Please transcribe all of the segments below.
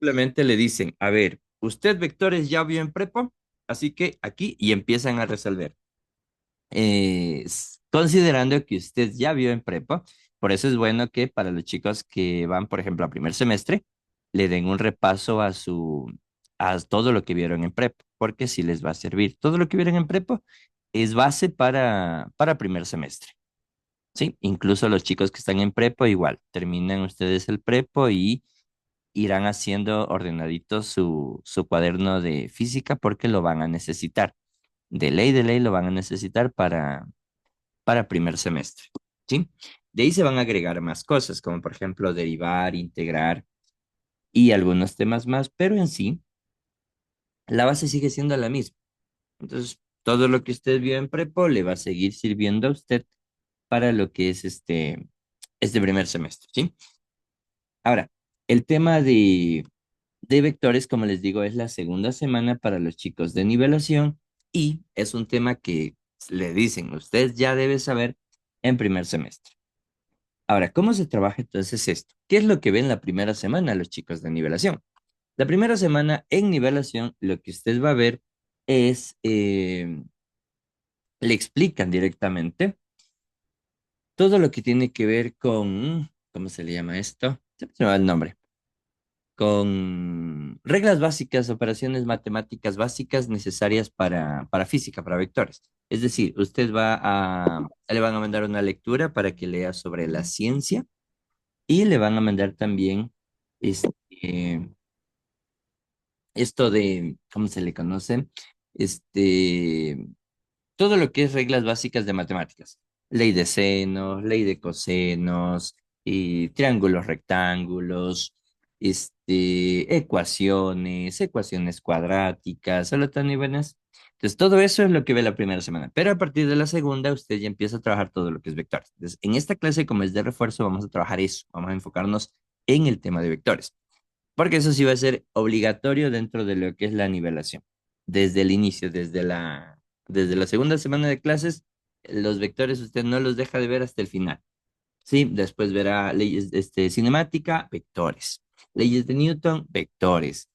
simplemente le dicen, a ver, usted vectores ya vio en prepa, así que aquí y empiezan a resolver. Considerando que usted ya vio en prepa, por eso es bueno que para los chicos que van, por ejemplo, a primer semestre, le den un repaso a todo lo que vieron en prepa, porque sí les va a servir. Todo lo que vieron en prepa es base para primer semestre. Sí, incluso los chicos que están en prepo igual, terminan ustedes el prepo y irán haciendo ordenadito su cuaderno de física porque lo van a necesitar. De ley lo van a necesitar para primer semestre. ¿Sí? De ahí se van a agregar más cosas, como por ejemplo derivar, integrar y algunos temas más, pero en sí, la base sigue siendo la misma. Entonces, todo lo que usted vio en prepo le va a seguir sirviendo a usted para lo que es este primer semestre, ¿sí? Ahora, el tema de vectores, como les digo, es la segunda semana para los chicos de nivelación y es un tema que le dicen, usted ya debe saber en primer semestre. Ahora, ¿cómo se trabaja entonces esto? ¿Qué es lo que ven la primera semana los chicos de nivelación? La primera semana en nivelación, lo que usted va a ver es, le explican directamente todo lo que tiene que ver con, ¿cómo se le llama esto? Se me va el nombre. Con reglas básicas, operaciones matemáticas básicas necesarias para física, para vectores. Es decir, le van a mandar una lectura para que lea sobre la ciencia y le van a mandar también este, esto de, ¿cómo se le conoce? Este, todo lo que es reglas básicas de matemáticas. Ley de senos, ley de cosenos, y triángulos rectángulos, ecuaciones, ecuaciones cuadráticas, solo tan y buenas. Entonces, todo eso es lo que ve la primera semana. Pero a partir de la segunda, usted ya empieza a trabajar todo lo que es vectores. Entonces, en esta clase, como es de refuerzo, vamos a trabajar eso. Vamos a enfocarnos en el tema de vectores. Porque eso sí va a ser obligatorio dentro de lo que es la nivelación. Desde el inicio, desde la segunda semana de clases, los vectores usted no los deja de ver hasta el final. Sí, después verá leyes cinemática, vectores. Leyes de Newton, vectores.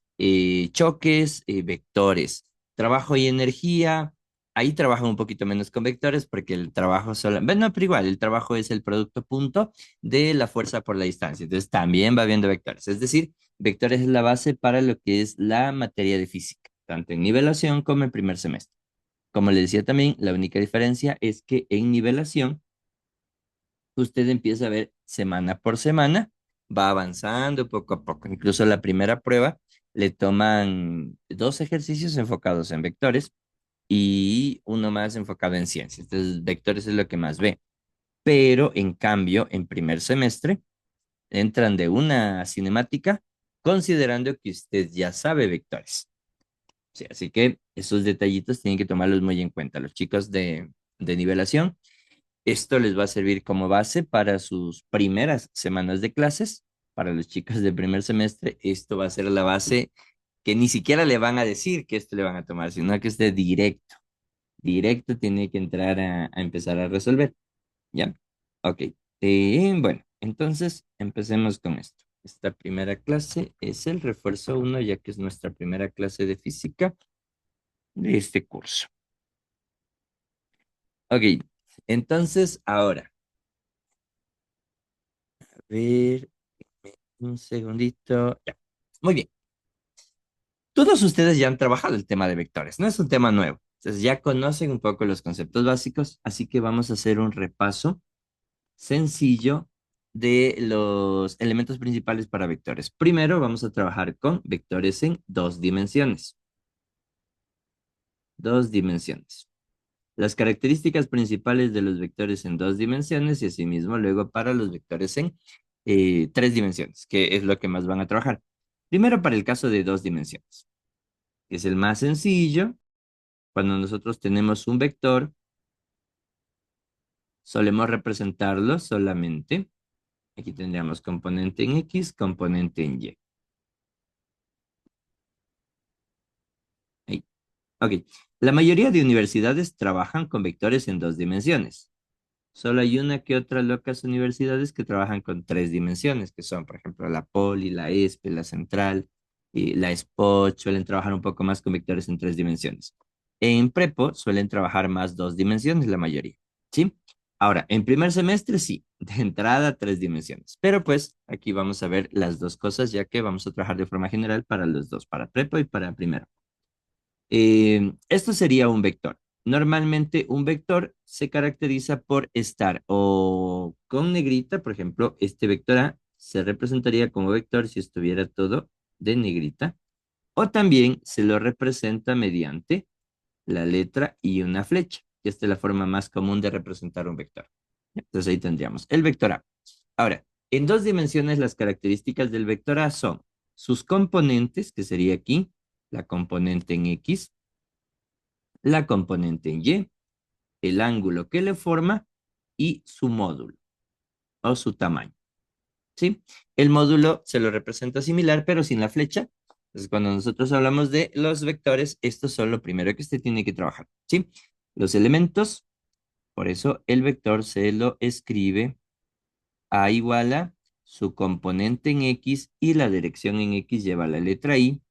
Choques, vectores. Trabajo y energía. Ahí trabajan un poquito menos con vectores porque el trabajo solo, bueno, pero igual, el trabajo es el producto punto de la fuerza por la distancia. Entonces también va viendo vectores. Es decir, vectores es la base para lo que es la materia de física, tanto en nivelación como en primer semestre. Como le decía también, la única diferencia es que en nivelación usted empieza a ver semana por semana, va avanzando poco a poco. Incluso la primera prueba le toman dos ejercicios enfocados en vectores y uno más enfocado en ciencias. Entonces, vectores es lo que más ve. Pero en cambio, en primer semestre, entran de una cinemática considerando que usted ya sabe vectores. Sí, así que esos detallitos tienen que tomarlos muy en cuenta. Los chicos de nivelación, esto les va a servir como base para sus primeras semanas de clases. Para los chicos de primer semestre, esto va a ser la base que ni siquiera le van a decir que esto le van a tomar, sino que es de directo. Directo tiene que entrar a empezar a resolver. ¿Ya? Ok. Bueno, entonces empecemos con esto. Esta primera clase es el refuerzo uno, ya que es nuestra primera clase de física de este curso. Ok, entonces ahora, a ver, un segundito. Ya. Muy bien. Todos ustedes ya han trabajado el tema de vectores, no es un tema nuevo. Entonces ya conocen un poco los conceptos básicos, así que vamos a hacer un repaso sencillo de los elementos principales para vectores. Primero vamos a trabajar con vectores en dos dimensiones. Dos dimensiones. Las características principales de los vectores en dos dimensiones y asimismo luego para los vectores en tres dimensiones, que es lo que más van a trabajar. Primero para el caso de dos dimensiones, que es el más sencillo. Cuando nosotros tenemos un vector, solemos representarlo solamente. Aquí tendríamos componente en X, componente en Y. Ahí. Ok. La mayoría de universidades trabajan con vectores en dos dimensiones. Solo hay una que otra locas universidades que trabajan con tres dimensiones, que son, por ejemplo, la Poli, la ESPE, la Central. La SPOT suelen trabajar un poco más con vectores en tres dimensiones. En Prepo suelen trabajar más dos dimensiones la mayoría, ¿sí? Ahora, en primer semestre sí, de entrada tres dimensiones, pero pues aquí vamos a ver las dos cosas ya que vamos a trabajar de forma general para los dos, para Prepo y para primero. Esto sería un vector. Normalmente un vector se caracteriza por estar o con negrita, por ejemplo, este vector A se representaría como vector si estuviera todo de negrita, o también se lo representa mediante la letra y una flecha, que esta es la forma más común de representar un vector. Entonces ahí tendríamos el vector A. Ahora, en dos dimensiones las características del vector A son sus componentes, que sería aquí la componente en X, la componente en Y, el ángulo que le forma y su módulo o su tamaño. ¿Sí? El módulo se lo representa similar, pero sin la flecha. Entonces, cuando nosotros hablamos de los vectores, estos son lo primero que usted tiene que trabajar. ¿Sí? Los elementos, por eso el vector se lo escribe A igual a su componente en X y la dirección en X lleva la letra I,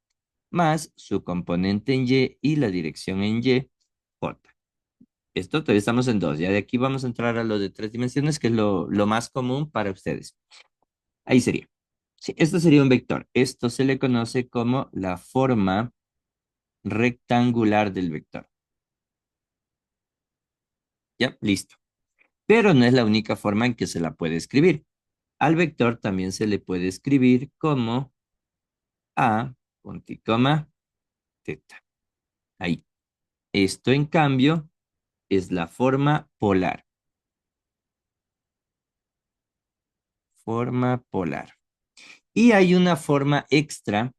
más su componente en Y y la dirección en Y, J. Esto todavía estamos en dos. Ya de aquí vamos a entrar a lo de tres dimensiones, que es lo más común para ustedes. Ahí sería. Sí, esto sería un vector. Esto se le conoce como la forma rectangular del vector. Ya, listo. Pero no es la única forma en que se la puede escribir. Al vector también se le puede escribir como A, punto y coma, teta. Ahí. Esto, en cambio, es la forma polar. Forma polar. Y hay una forma extra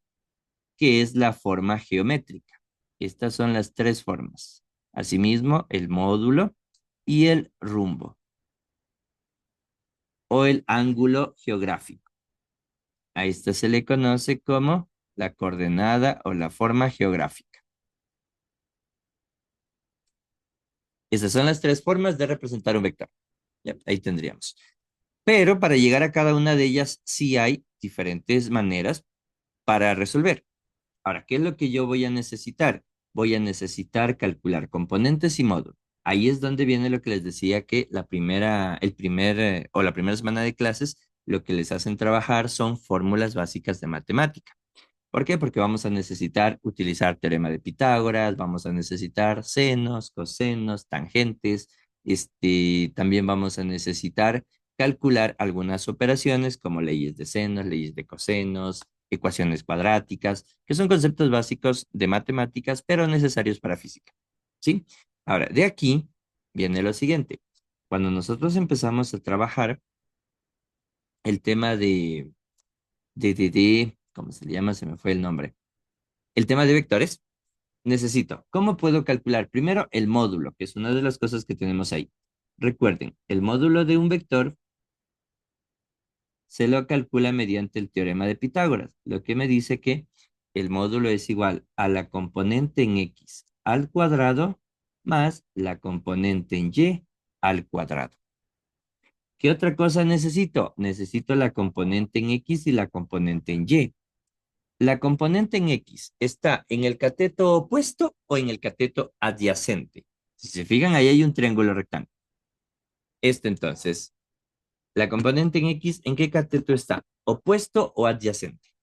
que es la forma geométrica. Estas son las tres formas. Asimismo, el módulo y el rumbo o el ángulo geográfico. A esta se le conoce como la coordenada o la forma geográfica. Esas son las tres formas de representar un vector. Ya, ahí tendríamos. Pero para llegar a cada una de ellas sí hay diferentes maneras para resolver. Ahora, ¿qué es lo que yo voy a necesitar? Voy a necesitar calcular componentes y módulos. Ahí es donde viene lo que les decía que la primera semana de clases, lo que les hacen trabajar son fórmulas básicas de matemática. ¿Por qué? Porque vamos a necesitar utilizar teorema de Pitágoras, vamos a necesitar senos, cosenos, tangentes, también vamos a necesitar calcular algunas operaciones como leyes de senos, leyes de cosenos, ecuaciones cuadráticas, que son conceptos básicos de matemáticas, pero necesarios para física. ¿Sí? Ahora, de aquí viene lo siguiente. Cuando nosotros empezamos a trabajar el tema ¿cómo se le llama? Se me fue el nombre. El tema de vectores, necesito, ¿cómo puedo calcular? Primero, el módulo, que es una de las cosas que tenemos ahí. Recuerden, el módulo de un vector se lo calcula mediante el teorema de Pitágoras, lo que me dice que el módulo es igual a la componente en X al cuadrado más la componente en Y al cuadrado. ¿Qué otra cosa necesito? Necesito la componente en X y la componente en Y. La componente en X está en el cateto opuesto o en el cateto adyacente. Si se fijan, ahí hay un triángulo rectángulo. Entonces, la componente en X, ¿en qué cateto está? ¿Opuesto o adyacente?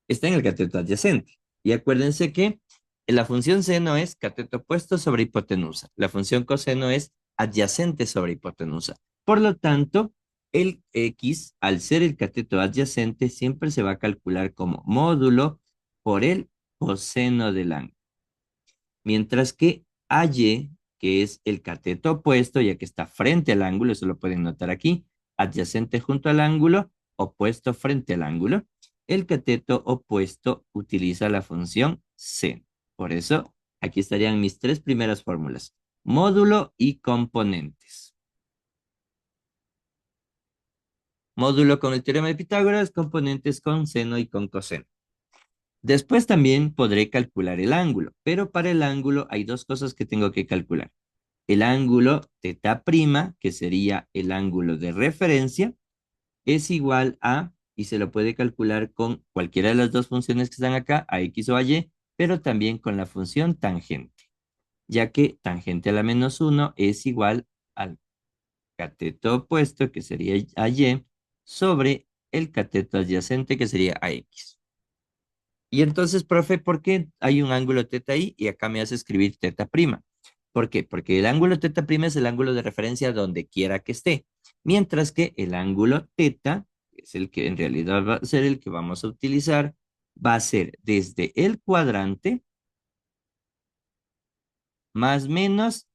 Está en el cateto adyacente. Y acuérdense que la función seno es cateto opuesto sobre hipotenusa. La función coseno es adyacente sobre hipotenusa. Por lo tanto, el X, al ser el cateto adyacente, siempre se va a calcular como módulo por el coseno del ángulo. Mientras que AY, que es el cateto opuesto, ya que está frente al ángulo, eso lo pueden notar aquí, adyacente junto al ángulo, opuesto frente al ángulo, el cateto opuesto utiliza la función seno. Por eso, aquí estarían mis tres primeras fórmulas, módulo y componentes. Módulo con el teorema de Pitágoras, componentes con seno y con coseno. Después también podré calcular el ángulo, pero para el ángulo hay dos cosas que tengo que calcular. El ángulo teta prima, que sería el ángulo de referencia, es igual a y se lo puede calcular con cualquiera de las dos funciones que están acá, a x o a y, pero también con la función tangente, ya que tangente a la menos uno es igual al cateto opuesto, que sería a y, sobre el cateto adyacente, que sería a x. Y entonces, profe, ¿por qué hay un ángulo teta ahí y acá me hace escribir teta prima? ¿Por qué? Porque el ángulo teta prima es el ángulo de referencia donde quiera que esté, mientras que el ángulo teta, que es el que en realidad va a ser el que vamos a utilizar, va a ser desde el cuadrante más menos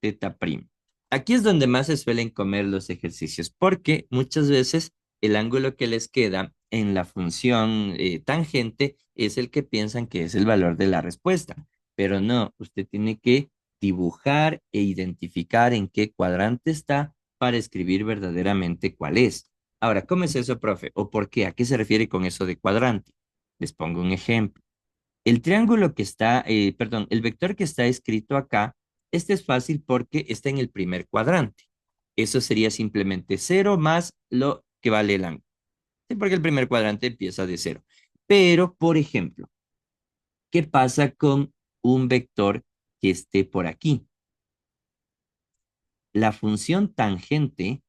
teta prima. Aquí es donde más se suelen comer los ejercicios, porque muchas veces el ángulo que les queda en la función tangente es el que piensan que es el valor de la respuesta, pero no, usted tiene que dibujar e identificar en qué cuadrante está para escribir verdaderamente cuál es. Ahora, ¿cómo es eso, profe? ¿O por qué? ¿A qué se refiere con eso de cuadrante? Les pongo un ejemplo. El triángulo que está, perdón, el vector que está escrito acá, este es fácil porque está en el primer cuadrante. Eso sería simplemente cero más lo que vale el ángulo. Sí, porque el primer cuadrante empieza de cero. Pero, por ejemplo, ¿qué pasa con un vector que esté por aquí? La función tangente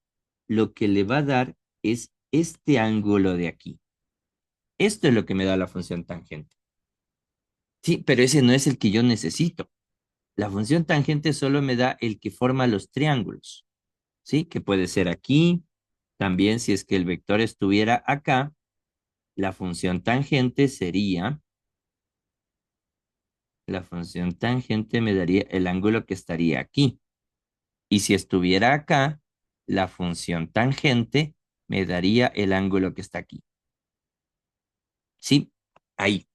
lo que le va a dar es este ángulo de aquí. Esto es lo que me da la función tangente. Sí, pero ese no es el que yo necesito. La función tangente solo me da el que forma los triángulos, ¿sí? Que puede ser aquí. También si es que el vector estuviera acá, la función tangente sería, la función tangente me daría el ángulo que estaría aquí. Y si estuviera acá, la función tangente me daría el ángulo que está aquí. ¿Sí? Ahí.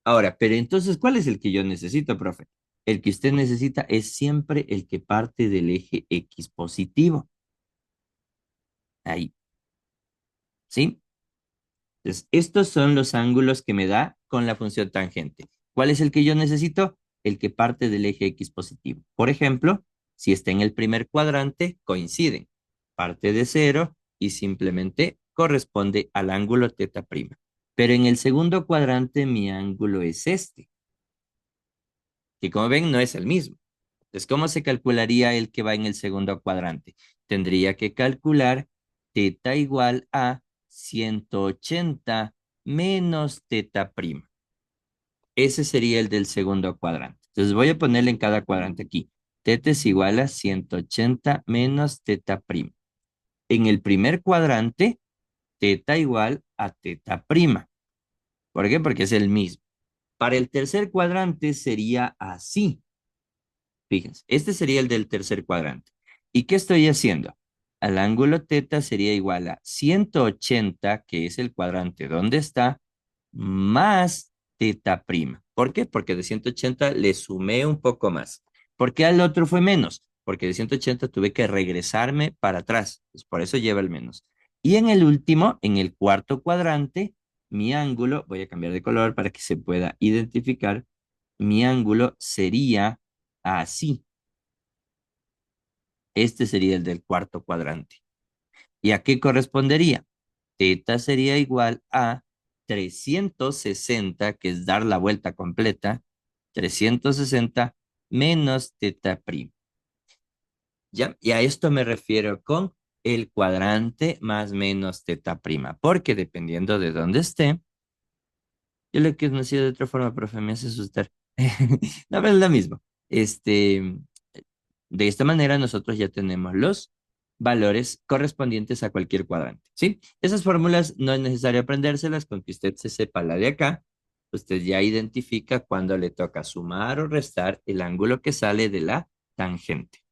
Ahora, pero entonces, ¿cuál es el que yo necesito, profe? El que usted necesita es siempre el que parte del eje X positivo. Ahí. ¿Sí? Entonces, estos son los ángulos que me da con la función tangente. ¿Cuál es el que yo necesito? El que parte del eje X positivo. Por ejemplo, si está en el primer cuadrante, coinciden. Parte de cero y simplemente corresponde al ángulo teta prima. Pero en el segundo cuadrante mi ángulo es este, que como ven no es el mismo. Entonces, ¿cómo se calcularía el que va en el segundo cuadrante? Tendría que calcular teta igual a 180 menos teta prima. Ese sería el del segundo cuadrante. Entonces voy a ponerle en cada cuadrante aquí. Teta es igual a 180 menos teta prima. En el primer cuadrante, teta igual a teta prima. ¿Por qué? Porque es el mismo. Para el tercer cuadrante sería así. Fíjense, este sería el del tercer cuadrante. ¿Y qué estoy haciendo? Al ángulo teta sería igual a 180, que es el cuadrante donde está, más teta prima. ¿Por qué? Porque de 180 le sumé un poco más. ¿Por qué al otro fue menos? Porque de 180 tuve que regresarme para atrás. Pues por eso lleva el menos. Y en el último, en el cuarto cuadrante, mi ángulo, voy a cambiar de color para que se pueda identificar, mi ángulo sería así. Este sería el del cuarto cuadrante. ¿Y a qué correspondería? Teta sería igual a 360, que es dar la vuelta completa, 360 menos teta prima. ¿Ya? Y a esto me refiero con el cuadrante más menos teta prima, porque dependiendo de dónde esté, yo lo que he conocido de otra forma, profe, me hace asustar. No, pero es lo mismo. Este, de esta manera nosotros ya tenemos los valores correspondientes a cualquier cuadrante, ¿sí? Esas fórmulas no es necesario aprendérselas, con que usted se sepa la de acá, usted ya identifica cuando le toca sumar o restar el ángulo que sale de la tangente,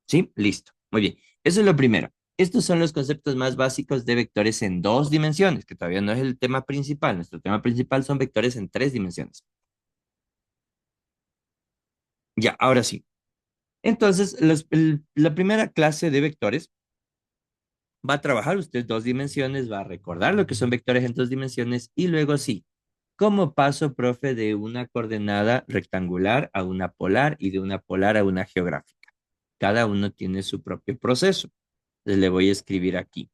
¿sí? Listo. Muy bien. Eso es lo primero. Estos son los conceptos más básicos de vectores en dos dimensiones, que todavía no es el tema principal. Nuestro tema principal son vectores en tres dimensiones. Ya, ahora sí. Entonces, la primera clase de vectores va a trabajar usted dos dimensiones, va a recordar lo que son vectores en dos dimensiones y luego sí, ¿cómo paso, profe, de una coordenada rectangular a una polar y de una polar a una geográfica? Cada uno tiene su propio proceso. Entonces le voy a escribir aquí.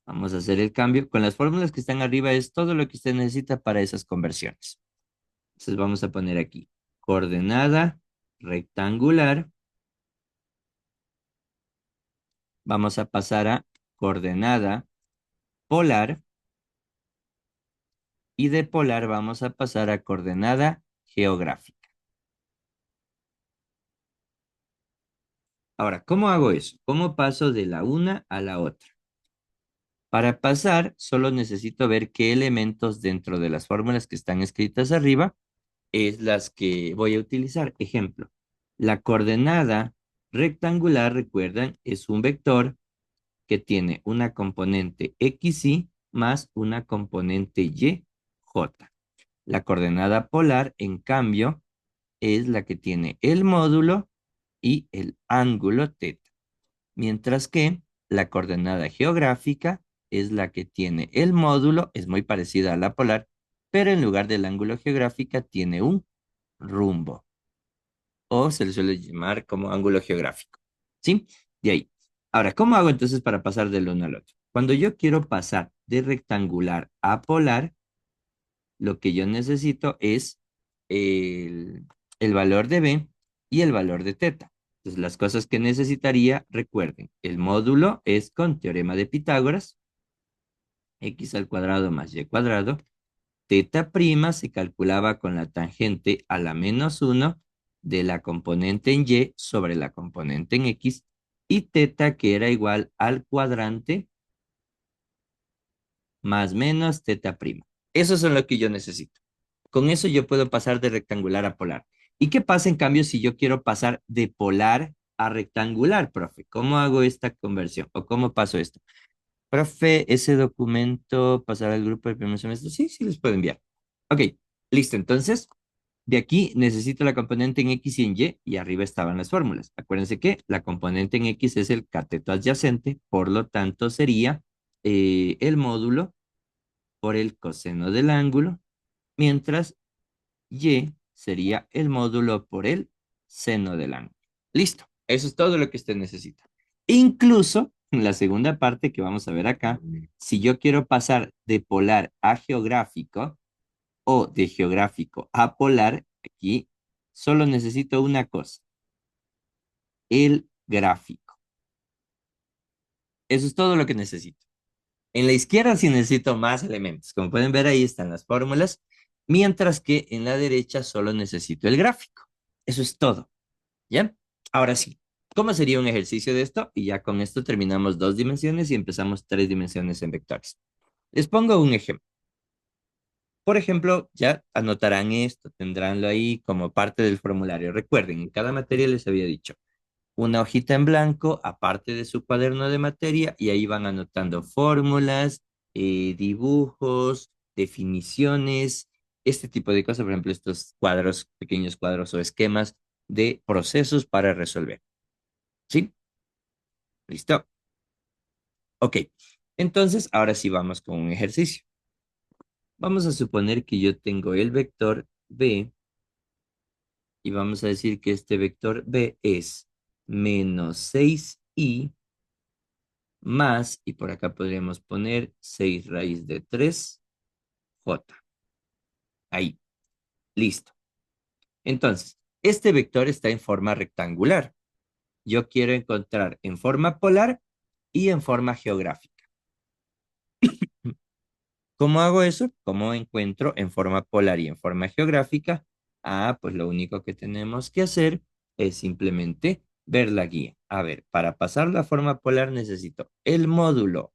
Vamos a hacer el cambio. Con las fórmulas que están arriba es todo lo que usted necesita para esas conversiones. Entonces vamos a poner aquí coordenada rectangular. Vamos a pasar a coordenada polar y de polar vamos a pasar a coordenada geográfica. Ahora, ¿cómo hago eso? ¿Cómo paso de la una a la otra? Para pasar, solo necesito ver qué elementos dentro de las fórmulas que están escritas arriba es las que voy a utilizar. Ejemplo, la coordenada rectangular, recuerdan, es un vector que tiene una componente XY más una componente YJ. La coordenada polar, en cambio, es la que tiene el módulo y el ángulo θ, mientras que la coordenada geográfica es la que tiene el módulo, es muy parecida a la polar, pero en lugar del ángulo geográfica tiene un rumbo, o se le suele llamar como ángulo geográfico. ¿Sí? De ahí. Ahora, ¿cómo hago entonces para pasar del uno al otro? Cuando yo quiero pasar de rectangular a polar, lo que yo necesito es el, el valor de B y el valor de teta. Entonces, las cosas que necesitaría, recuerden, el módulo es con teorema de Pitágoras, x al cuadrado más y cuadrado. Teta prima se calculaba con la tangente a la menos uno de la componente en y sobre la componente en x, y teta que era igual al cuadrante más menos teta prima. Eso es lo que yo necesito. Con eso yo puedo pasar de rectangular a polar. ¿Y qué pasa en cambio si yo quiero pasar de polar a rectangular, profe? ¿Cómo hago esta conversión? ¿O cómo paso esto? Profe, ese documento pasará al grupo del primer semestre. Sí, sí, les puedo enviar. Ok, listo. Entonces, de aquí necesito la componente en X y en Y arriba estaban las fórmulas. Acuérdense que la componente en X es el cateto adyacente, por lo tanto sería el módulo por el coseno del ángulo, mientras y sería el módulo por el seno del ángulo. Listo, eso es todo lo que usted necesita. Incluso en la segunda parte que vamos a ver acá, si yo quiero pasar de polar a geográfico o de geográfico a polar, aquí solo necesito una cosa, el gráfico. Eso es todo lo que necesito. En la izquierda sí necesito más elementos. Como pueden ver, ahí están las fórmulas, mientras que en la derecha solo necesito el gráfico. Eso es todo. ¿Ya? Ahora sí, ¿cómo sería un ejercicio de esto? Y ya con esto terminamos dos dimensiones y empezamos tres dimensiones en vectores. Les pongo un ejemplo. Por ejemplo, ya anotarán esto, tendránlo ahí como parte del formulario. Recuerden, en cada materia les había dicho una hojita en blanco, aparte de su cuaderno de materia, y ahí van anotando fórmulas, dibujos, definiciones, este tipo de cosas, por ejemplo, estos cuadros, pequeños cuadros o esquemas de procesos para resolver. ¿Sí? ¿Listo? Ok. Entonces, ahora sí vamos con un ejercicio. Vamos a suponer que yo tengo el vector B y vamos a decir que este vector B es menos 6i más, y por acá podríamos poner 6 raíz de 3j. Ahí, listo. Entonces, este vector está en forma rectangular. Yo quiero encontrar en forma polar y en forma geográfica. ¿Cómo hago eso? ¿Cómo encuentro en forma polar y en forma geográfica? Ah, pues lo único que tenemos que hacer es simplemente ver la guía. A ver, para pasar la forma polar necesito el módulo.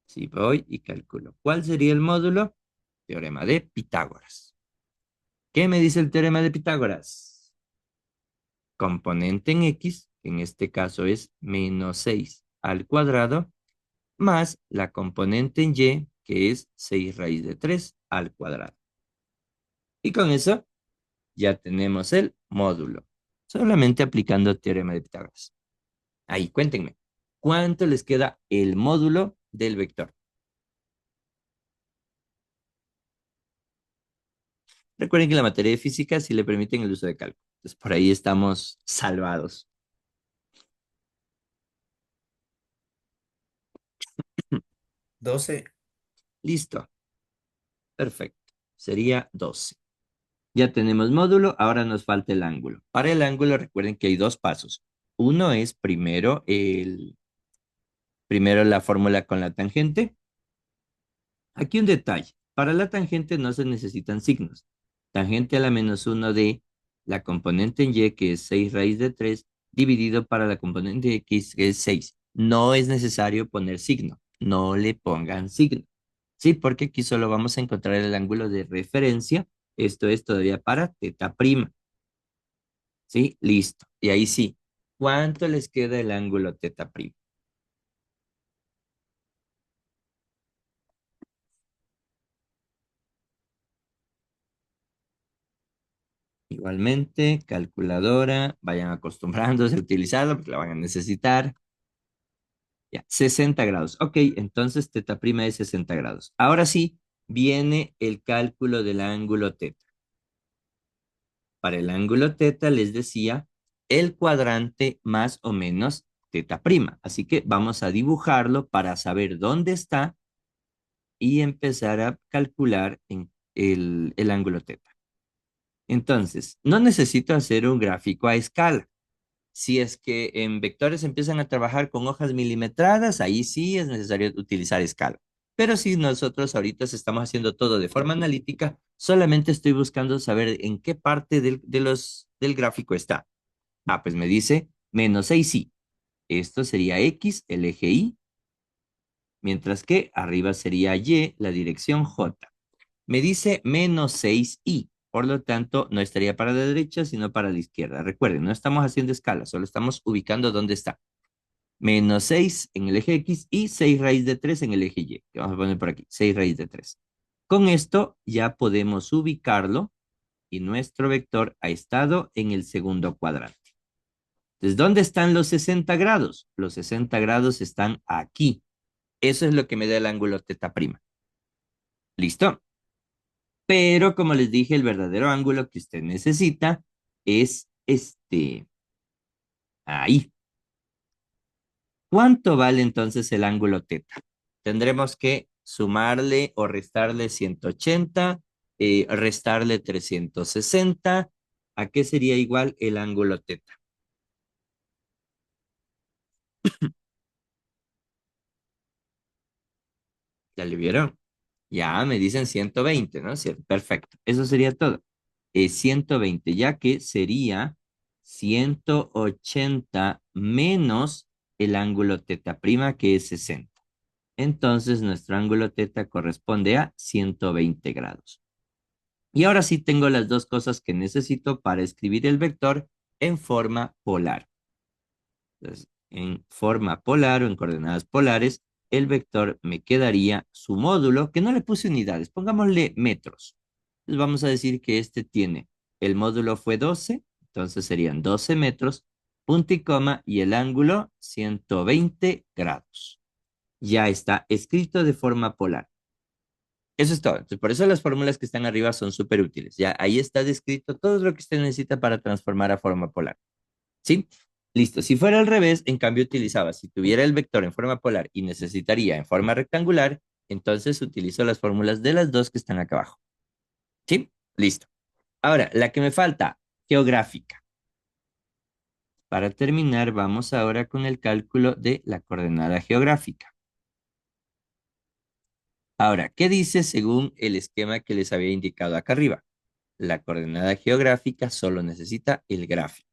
Si voy y calculo, ¿cuál sería el módulo? Teorema de Pitágoras. ¿Qué me dice el teorema de Pitágoras? Componente en X, que en este caso es menos 6 al cuadrado, más la componente en Y, que es 6 raíz de 3 al cuadrado. Y con eso ya tenemos el módulo, solamente aplicando teorema de Pitágoras. Ahí, cuéntenme, ¿cuánto les queda el módulo del vector? Recuerden que la materia de física sí le permiten el uso de cálculo. Entonces, por ahí estamos salvados. 12. Listo, perfecto. Sería 12. Ya tenemos módulo, ahora nos falta el ángulo. Para el ángulo, recuerden que hay dos pasos. Uno es primero la fórmula con la tangente. Aquí un detalle. Para la tangente no se necesitan signos. Tangente a la -1 de la componente en y, que es 6 raíz de 3 dividido para la componente x, que es 6. No es necesario poner signo. No le pongan signo. Sí, porque aquí solo vamos a encontrar el ángulo de referencia. Esto es todavía para teta prima. ¿Sí? Listo. Y ahí sí. ¿Cuánto les queda el ángulo teta prima? Igualmente, calculadora, vayan acostumbrándose a utilizarla porque la van a necesitar. Ya, 60 grados. Ok, entonces teta prima es 60 grados. Ahora sí, viene el cálculo del ángulo teta. Para el ángulo teta les decía el cuadrante más o menos teta prima. Así que vamos a dibujarlo para saber dónde está y empezar a calcular el ángulo teta. Entonces, no necesito hacer un gráfico a escala. Si es que en vectores empiezan a trabajar con hojas milimetradas, ahí sí es necesario utilizar escala. Pero si nosotros ahorita estamos haciendo todo de forma analítica, solamente estoy buscando saber en qué parte del gráfico está. Ah, pues me dice -6 y. Esto sería X, el eje Y, mientras que arriba sería Y, la dirección J. Me dice -6 y. Por lo tanto, no estaría para la derecha, sino para la izquierda. Recuerden, no estamos haciendo escala, solo estamos ubicando dónde está. -6 en el eje X y 6 raíz de 3 en el eje Y. Que vamos a poner por aquí, 6 raíz de 3. Con esto ya podemos ubicarlo y nuestro vector ha estado en el segundo cuadrante. Entonces, ¿dónde están los 60 grados? Los 60 grados están aquí. Eso es lo que me da el ángulo teta prima. ¿Listo? Pero como les dije, el verdadero ángulo que usted necesita es este. Ahí. ¿Cuánto vale entonces el ángulo teta? Tendremos que sumarle o restarle 180, restarle 360. ¿A qué sería igual el ángulo teta? ¿Ya le vieron? Ya me dicen 120, ¿no? Sí, perfecto. Eso sería todo. 120, ya que sería 180 menos el ángulo teta prima, que es 60. Entonces, nuestro ángulo teta corresponde a 120 grados. Y ahora sí tengo las dos cosas que necesito para escribir el vector en forma polar. Entonces, en forma polar o en coordenadas polares, el vector me quedaría su módulo, que no le puse unidades, pongámosle metros. Entonces vamos a decir que este tiene, el módulo fue 12, entonces serían 12 metros, punto y coma, y el ángulo 120 grados. Ya está escrito de forma polar. Eso es todo. Entonces, por eso las fórmulas que están arriba son súper útiles. Ya ahí está descrito todo lo que usted necesita para transformar a forma polar. ¿Sí? Listo. Si fuera al revés, en cambio utilizaba, si tuviera el vector en forma polar y necesitaría en forma rectangular, entonces utilizo las fórmulas de las dos que están acá abajo. ¿Sí? Listo. Ahora, la que me falta, geográfica. Para terminar, vamos ahora con el cálculo de la coordenada geográfica. Ahora, ¿qué dice según el esquema que les había indicado acá arriba? La coordenada geográfica solo necesita el gráfico.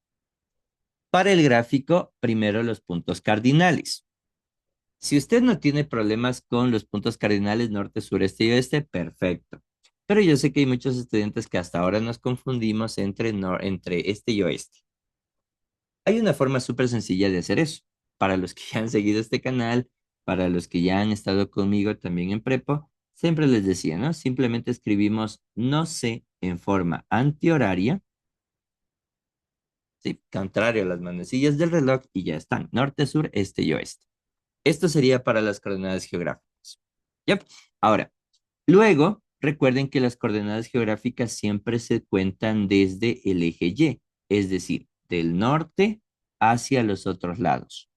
Para el gráfico, primero los puntos cardinales. Si usted no tiene problemas con los puntos cardinales norte, sur, este y oeste, perfecto. Pero yo sé que hay muchos estudiantes que hasta ahora nos confundimos entre este y oeste. Hay una forma súper sencilla de hacer eso. Para los que ya han seguido este canal, para los que ya han estado conmigo también en prepo, siempre les decía, ¿no? Simplemente escribimos no sé en forma antihoraria, ¿sí? Contrario a las manecillas del reloj y ya están. Norte, sur, este y oeste. Esto sería para las coordenadas geográficas. ¿Yep? Ahora, luego, recuerden que las coordenadas geográficas siempre se cuentan desde el eje Y, es decir, del norte hacia los otros lados.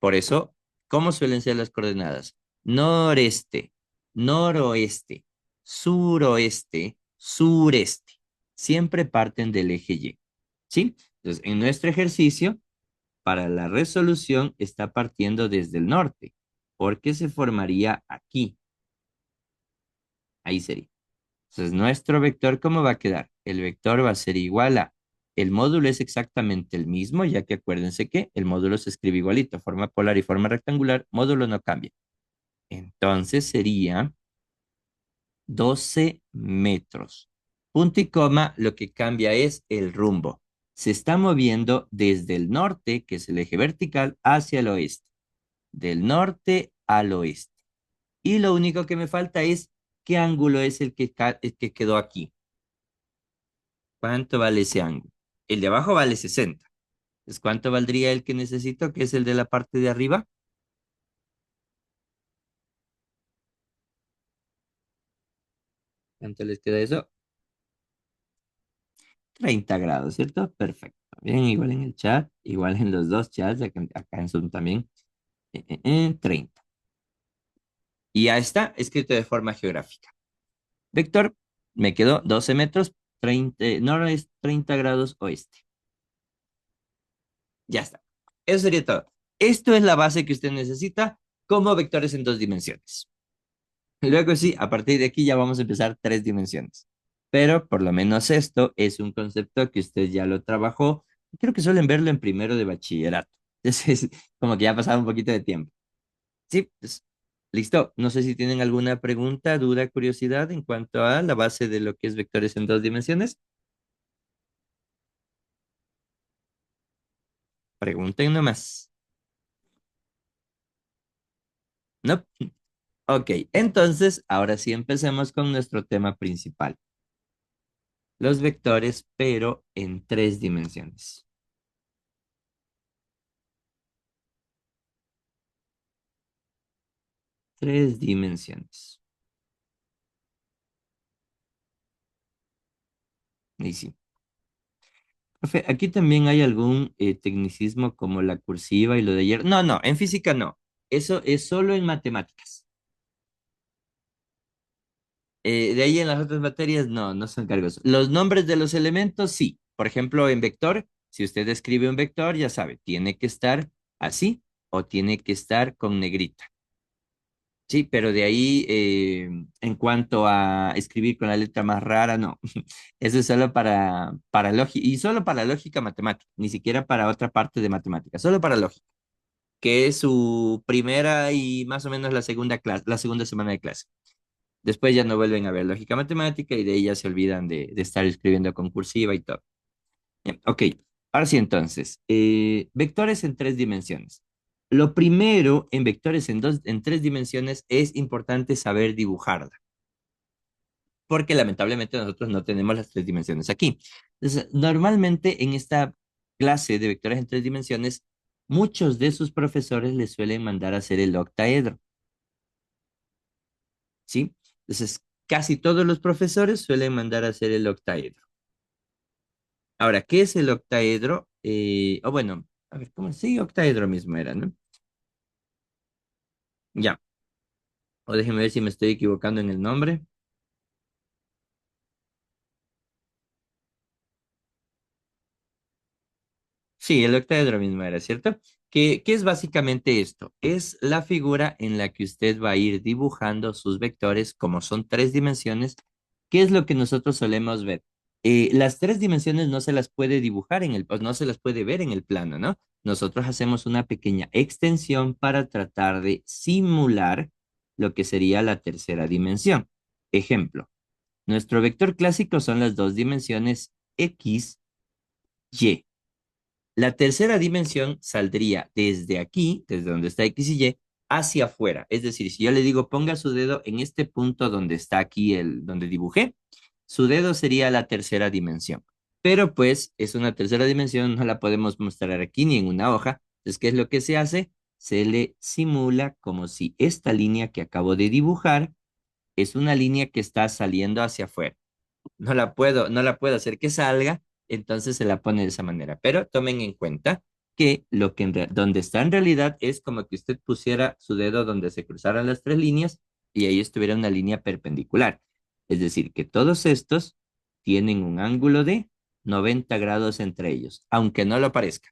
Por eso, ¿cómo suelen ser las coordenadas? noreste, noroeste, suroeste, sureste. Siempre parten del eje Y. ¿Sí? Entonces, en nuestro ejercicio, para la resolución, está partiendo desde el norte, porque se formaría aquí. Ahí sería. Entonces, nuestro vector, ¿cómo va a quedar? El vector va a ser igual a, el módulo es exactamente el mismo, ya que acuérdense que el módulo se escribe igualito, forma polar y forma rectangular, módulo no cambia. Entonces sería 12 metros. Punto y coma, lo que cambia es el rumbo. Se está moviendo desde el norte, que es el eje vertical, hacia el oeste. Del norte al oeste. Y lo único que me falta es qué ángulo es el que quedó aquí. ¿Cuánto vale ese ángulo? El de abajo vale 60. Entonces, ¿cuánto valdría el que necesito, que es el de la parte de arriba? ¿Cuánto les queda eso? 30 grados, ¿cierto? Perfecto. Bien, igual en el chat, igual en los dos chats, acá en Zoom también. 30. Y ya está escrito de forma geográfica. Vector, me quedó 12 metros, 30, noroeste, 30 grados oeste. Ya está. Eso sería todo. Esto es la base que usted necesita como vectores en dos dimensiones. Luego sí, a partir de aquí ya vamos a empezar tres dimensiones. Pero por lo menos esto es un concepto que usted ya lo trabajó. Creo que suelen verlo en primero de bachillerato. Entonces, como que ya ha pasado un poquito de tiempo. Sí, pues, listo. No sé si tienen alguna pregunta, duda, curiosidad en cuanto a la base de lo que es vectores en dos dimensiones. Pregunten nomás. ¿No? Ok, entonces ahora sí empecemos con nuestro tema principal. Los vectores, pero en tres dimensiones. Tres dimensiones. Y sí. Profe, aquí también hay algún tecnicismo como la cursiva y lo de ayer. No, no, en física no. Eso es solo en matemáticas. De ahí en las otras materias no, no son cargos. Los nombres de los elementos sí. Por ejemplo, en vector, si usted escribe un vector, ya sabe, tiene que estar así o tiene que estar con negrita. Sí, pero de ahí, en cuanto a escribir con la letra más rara, no. Eso es solo para lógica, y solo para lógica matemática, ni siquiera para otra parte de matemática, solo para lógica, que es su primera y más o menos la segunda clase, la segunda semana de clase. Después ya no vuelven a ver lógica matemática y de ahí ya se olvidan de estar escribiendo con cursiva y todo. Bien, ok, ahora sí entonces, vectores en tres dimensiones. Lo primero en vectores en tres dimensiones es importante saber dibujarla, porque lamentablemente nosotros no tenemos las tres dimensiones aquí. Entonces, normalmente en esta clase de vectores en tres dimensiones, muchos de sus profesores les suelen mandar a hacer el octaedro, ¿sí? Entonces, casi todos los profesores suelen mandar a hacer el octaedro. Ahora, ¿qué es el octaedro? O bueno, a ver, ¿cómo? Sí, octaedro mismo era, ¿no? Ya, o déjeme ver si me estoy equivocando en el nombre. Sí, el octaedro mismo era, ¿cierto? ¿Qué es básicamente esto? Es la figura en la que usted va a ir dibujando sus vectores, como son tres dimensiones. ¿Qué es lo que nosotros solemos ver? Las tres dimensiones no se las puede dibujar pues no se las puede ver en el plano, ¿no? Nosotros hacemos una pequeña extensión para tratar de simular lo que sería la tercera dimensión. Ejemplo, nuestro vector clásico son las dos dimensiones X, Y. La tercera dimensión saldría desde aquí, desde donde está X y Y, hacia afuera. Es decir, si yo le digo ponga su dedo en este punto donde está aquí donde dibujé, su dedo sería la tercera dimensión. Pero pues es una tercera dimensión, no la podemos mostrar aquí ni en una hoja. Entonces, ¿qué es lo que se hace? Se le simula como si esta línea que acabo de dibujar es una línea que está saliendo hacia afuera. No la puedo hacer que salga, entonces se la pone de esa manera. Pero tomen en cuenta que donde está en realidad es como que usted pusiera su dedo donde se cruzaran las tres líneas y ahí estuviera una línea perpendicular. Es decir, que todos estos tienen un ángulo de 90 grados entre ellos, aunque no lo parezca.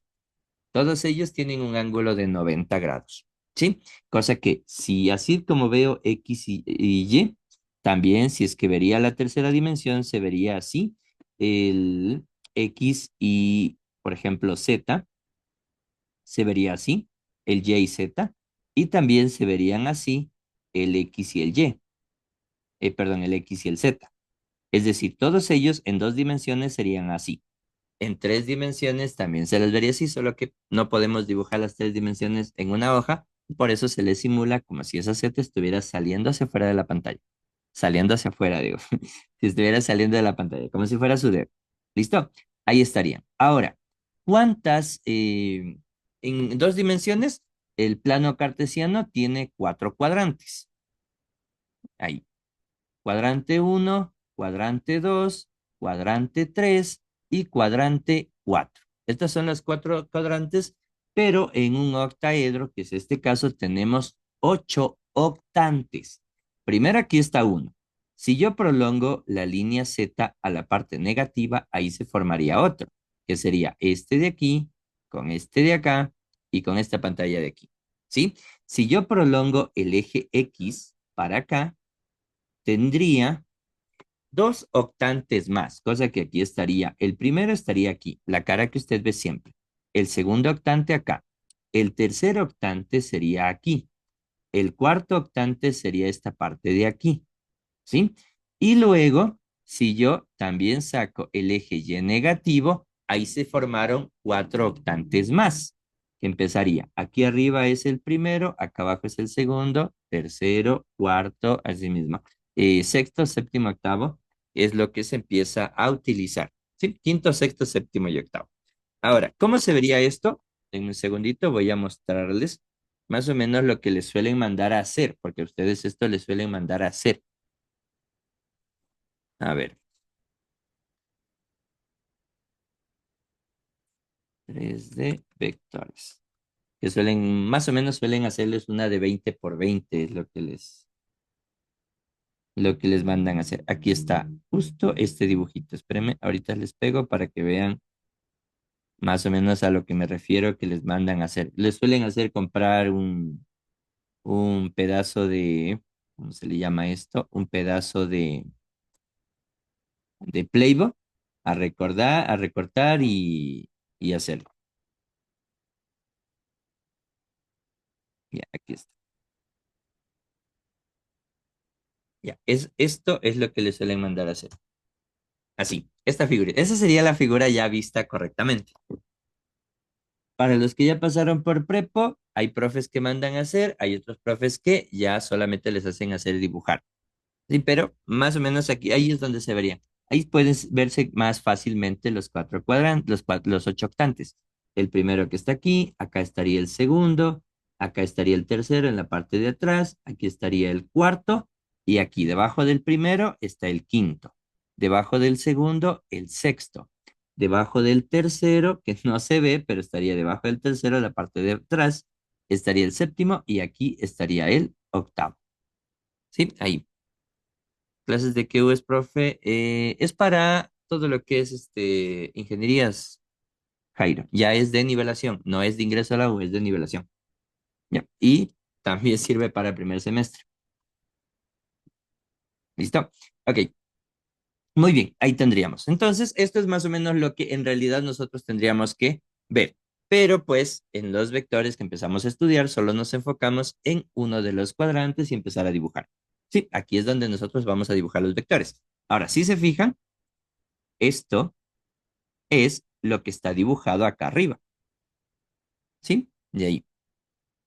Todos ellos tienen un ángulo de 90 grados, ¿sí? Cosa que si así como veo X y Y, también si es que vería la tercera dimensión, se vería así el X y, por ejemplo, Z, se vería así el Y y Z, y también se verían así el X y el Y, perdón, el X y el Z. Es decir, todos ellos en dos dimensiones serían así. En tres dimensiones también se les vería así, solo que no podemos dibujar las tres dimensiones en una hoja, por eso se les simula como si esa seta estuviera saliendo hacia afuera de la pantalla. Saliendo hacia afuera, digo. Si estuviera saliendo de la pantalla, como si fuera su dedo. ¿Listo? Ahí estaría. Ahora, ¿cuántas en dos dimensiones? El plano cartesiano tiene cuatro cuadrantes. Ahí. Cuadrante uno, cuadrante 2, cuadrante 3 y cuadrante 4. Estas son las cuatro cuadrantes, pero en un octaedro, que es este caso, tenemos 8 octantes. Primero aquí está uno. Si yo prolongo la línea Z a la parte negativa, ahí se formaría otro, que sería este de aquí, con este de acá y con esta pantalla de aquí. ¿Sí? Si yo prolongo el eje X para acá, tendría dos octantes más, cosa que aquí estaría. El primero estaría aquí, la cara que usted ve siempre. El segundo octante acá. El tercer octante sería aquí. El cuarto octante sería esta parte de aquí, ¿sí? Y luego, si yo también saco el eje Y negativo, ahí se formaron cuatro octantes más, que empezaría. Aquí arriba es el primero, acá abajo es el segundo, tercero, cuarto, así mismo. Sexto, séptimo, octavo es lo que se empieza a utilizar, ¿sí? Quinto, sexto, séptimo y octavo. Ahora, ¿cómo se vería esto? En un segundito voy a mostrarles más o menos lo que les suelen mandar a hacer, porque a ustedes esto les suelen mandar a hacer. A ver, 3D vectores. Que suelen, más o menos suelen hacerles una de 20 por 20 es lo que les mandan a hacer. Aquí está justo este dibujito. Espérenme, ahorita les pego para que vean más o menos a lo que me refiero que les mandan a hacer. Les suelen hacer comprar un pedazo de, ¿cómo se le llama esto? Un pedazo de Playboy a recordar, a recortar y hacerlo. Ya, aquí está. Ya, esto es lo que le suelen mandar a hacer. Así, esta figura. Esa sería la figura ya vista correctamente. Para los que ya pasaron por prepo, hay profes que mandan a hacer, hay otros profes que ya solamente les hacen hacer dibujar. Sí, pero más o menos aquí, ahí es donde se verían. Ahí pueden verse más fácilmente los cuatro cuadrantes, los ocho octantes. El primero que está aquí, acá estaría el segundo, acá estaría el tercero en la parte de atrás, aquí estaría el cuarto, y aquí debajo del primero está el quinto. Debajo del segundo, el sexto. Debajo del tercero, que no se ve, pero estaría debajo del tercero, en la parte de atrás, estaría el séptimo, y aquí estaría el octavo. ¿Sí? Ahí. Clases de QS, profe. Es para todo lo que es ingenierías, Jairo. Ya es de nivelación, no es de ingreso a la U, es de nivelación. Ya. Y también sirve para el primer semestre. ¿Listo? Ok, muy bien, ahí tendríamos. Entonces, esto es más o menos lo que en realidad nosotros tendríamos que ver. Pero pues en los vectores que empezamos a estudiar, solo nos enfocamos en uno de los cuadrantes y empezar a dibujar. Sí, aquí es donde nosotros vamos a dibujar los vectores. Ahora, si se fijan, esto es lo que está dibujado acá arriba, ¿sí? De ahí.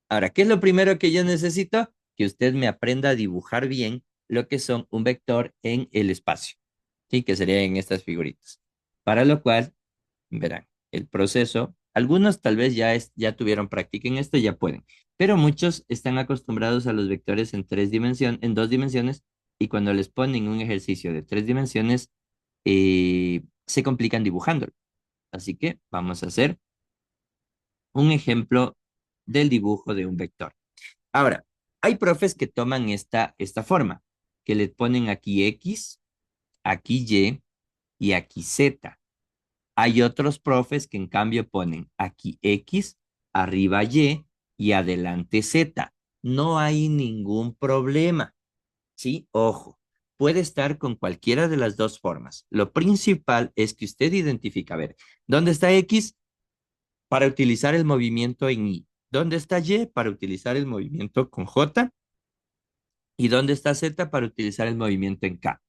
Ahora, ¿qué es lo primero que yo necesito? Que usted me aprenda a dibujar bien lo que son un vector en el espacio, ¿sí? Que sería en estas figuritas. Para lo cual, verán, el proceso, algunos tal vez ya tuvieron práctica en esto, ya pueden, pero muchos están acostumbrados a los vectores en en dos dimensiones, y cuando les ponen un ejercicio de tres dimensiones, se complican dibujándolo. Así que vamos a hacer un ejemplo del dibujo de un vector. Ahora, hay profes que toman esta forma, que le ponen aquí X, aquí Y y aquí Z. Hay otros profes que en cambio ponen aquí X, arriba y adelante Z. No hay ningún problema, ¿sí? Ojo, puede estar con cualquiera de las dos formas. Lo principal es que usted identifica, a ver, ¿dónde está X? Para utilizar el movimiento en Y. ¿Dónde está Y? Para utilizar el movimiento con J. ¿Y dónde está Z? Para utilizar el movimiento en K.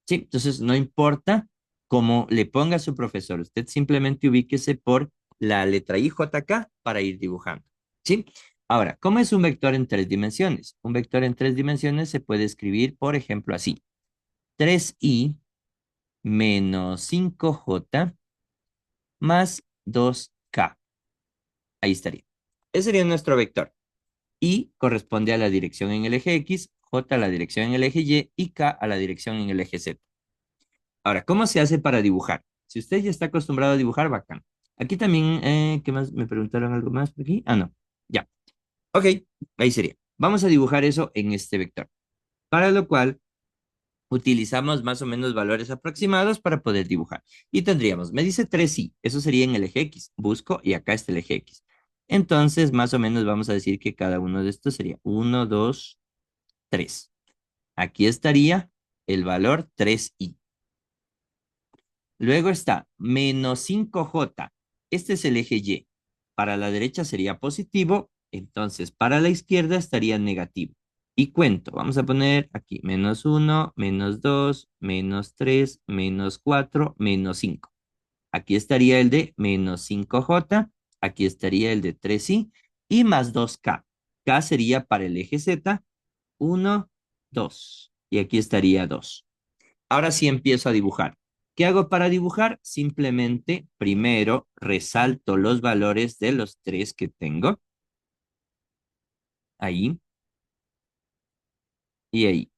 Sí, entonces no importa cómo le ponga a su profesor, usted simplemente ubíquese por la letra I, J, K para ir dibujando. ¿Sí? Ahora, ¿cómo es un vector en tres dimensiones? Un vector en tres dimensiones se puede escribir, por ejemplo, así. 3i menos 5j más 2k. Ahí estaría. Ese sería nuestro vector. Y corresponde a la dirección en el eje X, J a la dirección en el eje y K a la dirección en el eje Z. Ahora, ¿cómo se hace para dibujar? Si usted ya está acostumbrado a dibujar, bacán. Aquí también, ¿qué más? ¿Me preguntaron algo más por aquí? Ah, no. Ya. Ok, ahí sería. Vamos a dibujar eso en este vector. Para lo cual, utilizamos más o menos valores aproximados para poder dibujar. Y tendríamos, me dice 3i, eso sería en el eje X. Busco y acá está el eje X. Entonces, más o menos vamos a decir que cada uno de estos sería 1, 2, 3. Aquí estaría el valor 3i. Luego está menos 5j. Este es el eje Y. Para la derecha sería positivo, entonces para la izquierda estaría negativo. Y cuento, vamos a poner aquí menos 1, menos 2, menos 3, menos 4, menos 5. Aquí estaría el de menos 5j, aquí estaría el de 3i y más 2k. K sería para el eje Z, 1, 2. Y aquí estaría 2. Ahora sí empiezo a dibujar. ¿Qué hago para dibujar? Simplemente primero resalto los valores de los tres que tengo. Ahí y ahí.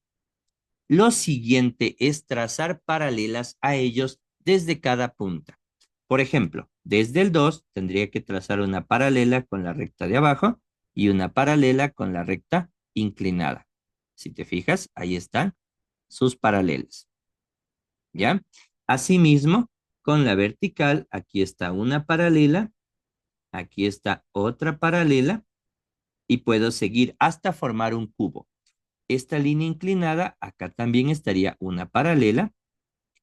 Lo siguiente es trazar paralelas a ellos desde cada punta. Por ejemplo, desde el 2 tendría que trazar una paralela con la recta de abajo y una paralela con la recta inclinada. Si te fijas, ahí están sus paralelas. ¿Ya? Asimismo, con la vertical, aquí está una paralela, aquí está otra paralela y puedo seguir hasta formar un cubo. Esta línea inclinada, acá también estaría una paralela,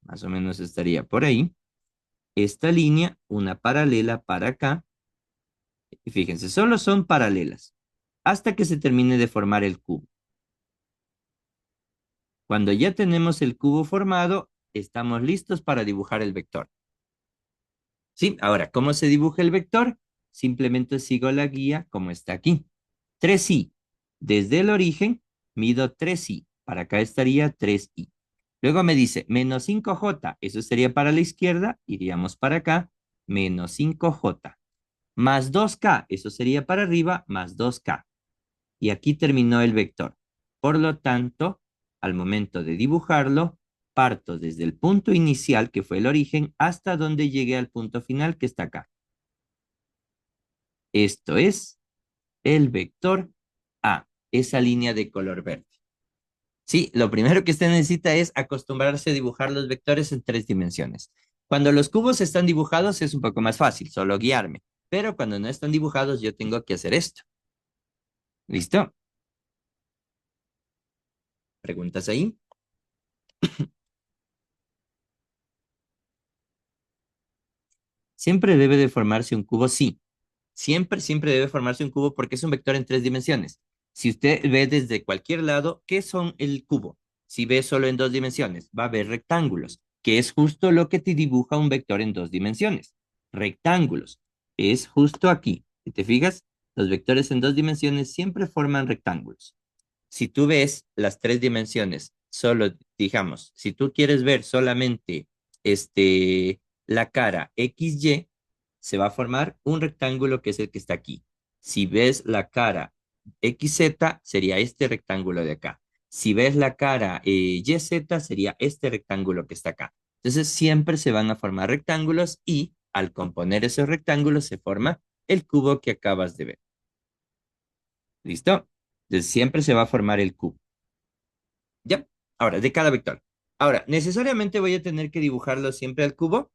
más o menos estaría por ahí. Esta línea, una paralela para acá. Y fíjense, solo son paralelas hasta que se termine de formar el cubo. Cuando ya tenemos el cubo formado, estamos listos para dibujar el vector. ¿Sí? Ahora, ¿cómo se dibuja el vector? Simplemente sigo la guía como está aquí. 3i. Desde el origen, mido 3i. Para acá estaría 3i. Luego me dice menos 5j. Eso sería para la izquierda. Iríamos para acá. Menos 5j. Más 2k. Eso sería para arriba. Más 2k. Y aquí terminó el vector. Por lo tanto, al momento de dibujarlo, parto desde el punto inicial, que fue el origen, hasta donde llegué al punto final, que está acá. Esto es el vector A, esa línea de color verde. Sí, lo primero que usted necesita es acostumbrarse a dibujar los vectores en tres dimensiones. Cuando los cubos están dibujados es un poco más fácil, solo guiarme. Pero cuando no están dibujados yo tengo que hacer esto. ¿Listo? ¿Preguntas ahí? ¿Siempre debe de formarse un cubo? Sí. Siempre debe formarse un cubo porque es un vector en tres dimensiones. Si usted ve desde cualquier lado, ¿qué son el cubo? Si ve solo en dos dimensiones, va a ver rectángulos, que es justo lo que te dibuja un vector en dos dimensiones. Rectángulos. Es justo aquí. Si te fijas, los vectores en dos dimensiones siempre forman rectángulos. Si tú ves las tres dimensiones, solo, digamos, si tú quieres ver solamente la cara XY, se va a formar un rectángulo que es el que está aquí. Si ves la cara XZ, sería este rectángulo de acá. Si ves la cara YZ, sería este rectángulo que está acá. Entonces, siempre se van a formar rectángulos y al componer esos rectángulos se forma el cubo que acabas de ver. ¿Listo? Entonces siempre se va a formar el cubo. ¿Ya? Ahora, de cada vector. Ahora, necesariamente voy a tener que dibujarlo siempre al cubo.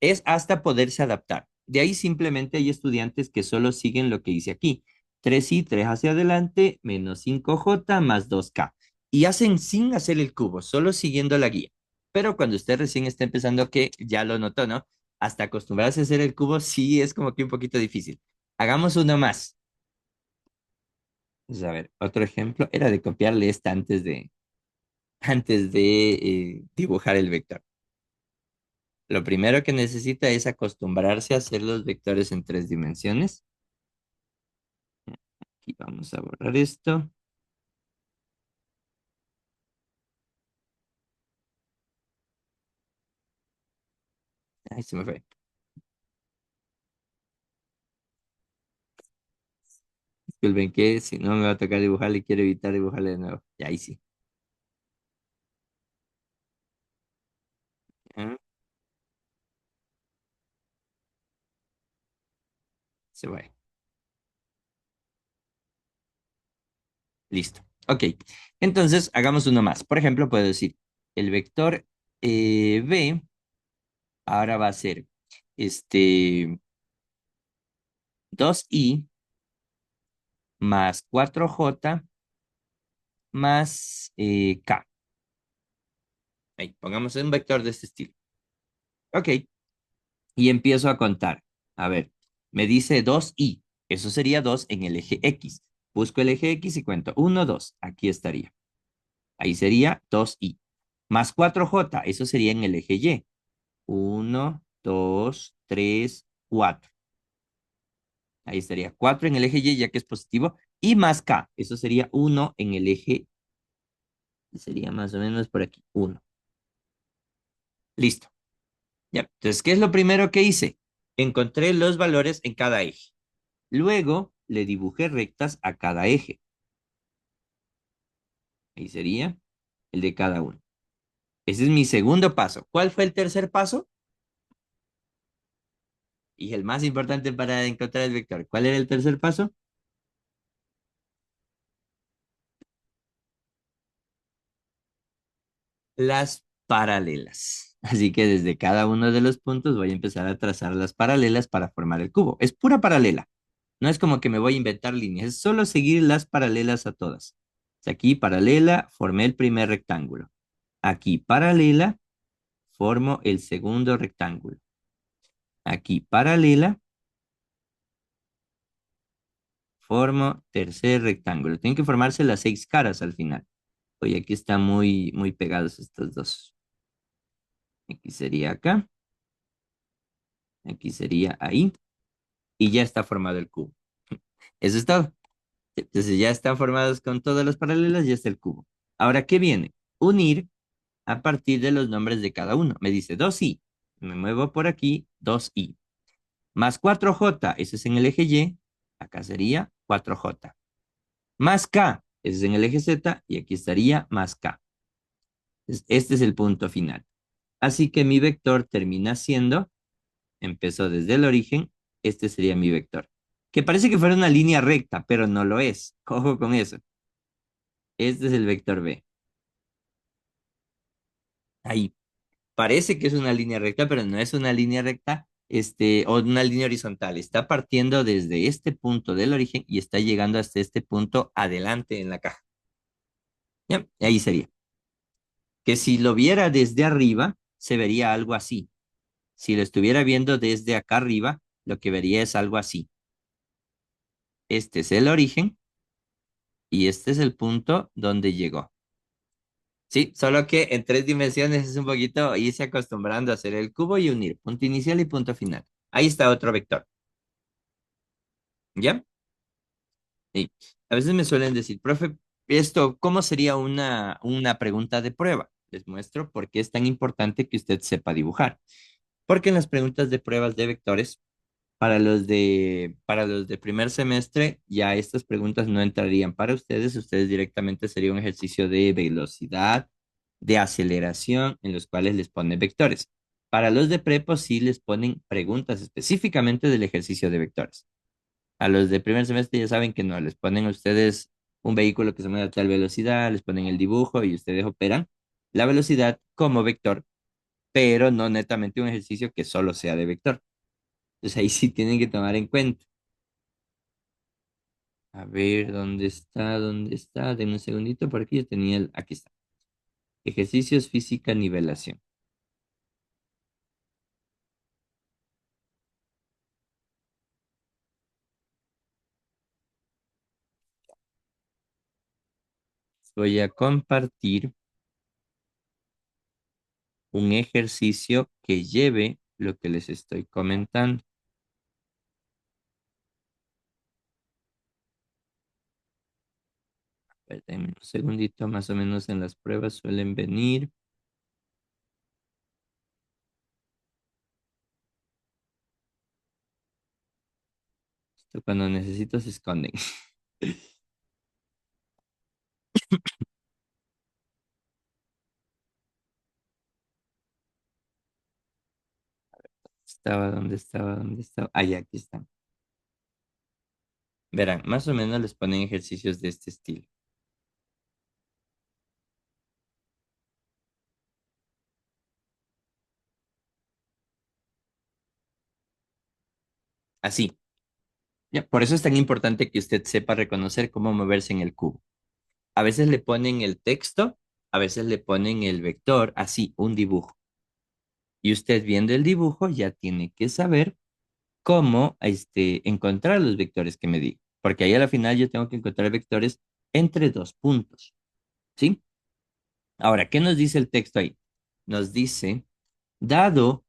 Es hasta poderse adaptar. De ahí simplemente hay estudiantes que solo siguen lo que dice aquí. 3i, 3 hacia adelante, menos 5j más 2k. Y hacen sin hacer el cubo, solo siguiendo la guía. Pero cuando usted recién está empezando, que ya lo notó, ¿no? Hasta acostumbrarse a hacer el cubo, sí es como que un poquito difícil. Hagamos uno más. Pues, a ver, otro ejemplo era de copiarle esta antes de dibujar el vector. Lo primero que necesita es acostumbrarse a hacer los vectores en 3 dimensiones. Aquí vamos a borrar esto. Ay, se me fue. Disculpen que si no me va a tocar dibujarle, quiero evitar dibujarle de nuevo. Ya, ahí sí. Ah, se fue. Listo. Ok. Entonces, hagamos uno más. Por ejemplo, puedo decir, el vector B ahora va a ser este 2i más 4j más k. Ahí, pongamos un vector de este estilo. Ok. Y empiezo a contar. A ver, me dice 2i. Eso sería 2 en el eje X. Busco el eje X y cuento 1, 2. Aquí estaría. Ahí sería 2i. Más 4j. Eso sería en el eje Y. 1, 2, 3, 4. Ahí estaría 4 en el eje Y, ya que es positivo. Y más k. Eso sería 1 en el eje. Sería más o menos por aquí. 1. Listo. Ya. Entonces, ¿qué es lo primero que hice? Encontré los valores en cada eje. Luego le dibujé rectas a cada eje. Ahí sería el de cada uno. Ese es mi segundo paso. ¿Cuál fue el tercer paso? Y el más importante para encontrar el vector. ¿Cuál era el tercer paso? Las paralelas. Así que desde cada uno de los puntos voy a empezar a trazar las paralelas para formar el cubo. Es pura paralela. No es como que me voy a inventar líneas, es solo seguir las paralelas a todas. Aquí paralela, formé el primer rectángulo. Aquí paralela, formo el segundo rectángulo. Aquí paralela, formo tercer rectángulo. Tienen que formarse las 6 caras al final. Oye, aquí están muy, muy pegados estos dos. Aquí sería acá, aquí sería ahí, y ya está formado el cubo. Eso es todo. Entonces ya están formados con todas las paralelas, ya está el cubo. Ahora, ¿qué viene? Unir a partir de los nombres de cada uno. Me dice 2i. Me muevo por aquí, 2i. Más 4j, ese es en el eje Y. Acá sería 4j. Más k, ese es en el eje Z. Y aquí estaría más k. Este es el punto final. Así que mi vector termina siendo, empezó desde el origen, este sería mi vector. Que parece que fuera una línea recta, pero no lo es. Ojo con eso. Este es el vector B. Ahí. Parece que es una línea recta, pero no es una línea recta, o una línea horizontal. Está partiendo desde este punto del origen y está llegando hasta este punto adelante en la caja. ¿Ya? Y ahí sería. Que si lo viera desde arriba, se vería algo así. Si lo estuviera viendo desde acá arriba, lo que vería es algo así. Este es el origen y este es el punto donde llegó. Sí, solo que en 3 dimensiones es un poquito irse acostumbrando a hacer el cubo y unir punto inicial y punto final. Ahí está otro vector. ¿Ya? Sí. A veces me suelen decir, profe, esto, ¿cómo sería una pregunta de prueba? Les muestro por qué es tan importante que usted sepa dibujar. Porque en las preguntas de pruebas de vectores, para los de primer semestre, ya estas preguntas no entrarían para ustedes. Ustedes directamente sería un ejercicio de velocidad, de aceleración, en los cuales les pone vectores. Para los de prepo sí les ponen preguntas específicamente del ejercicio de vectores. A los de primer semestre ya saben que no, les ponen a ustedes un vehículo que se mueve a tal velocidad, les ponen el dibujo y ustedes operan la velocidad como vector, pero no netamente un ejercicio que solo sea de vector. Entonces ahí sí tienen que tomar en cuenta. A ver, ¿dónde está? ¿Dónde está? Denme un segundito, por aquí yo tenía el... Aquí está. Ejercicios física nivelación. Voy a compartir un ejercicio que lleve lo que les estoy comentando. A ver, denme un segundito, más o menos en las pruebas suelen venir. Esto cuando necesito se esconden. Estaba, ¿dónde estaba? ¿Dónde estaba? Ah, ya, aquí están. Verán, más o menos les ponen ejercicios de este estilo. Así. Ya, por eso es tan importante que usted sepa reconocer cómo moverse en el cubo. A veces le ponen el texto, a veces le ponen el vector, así, un dibujo. Y usted viendo el dibujo ya tiene que saber cómo encontrar los vectores que me di. Porque ahí a la final yo tengo que encontrar vectores entre dos puntos. ¿Sí? Ahora, ¿qué nos dice el texto ahí? Nos dice, dado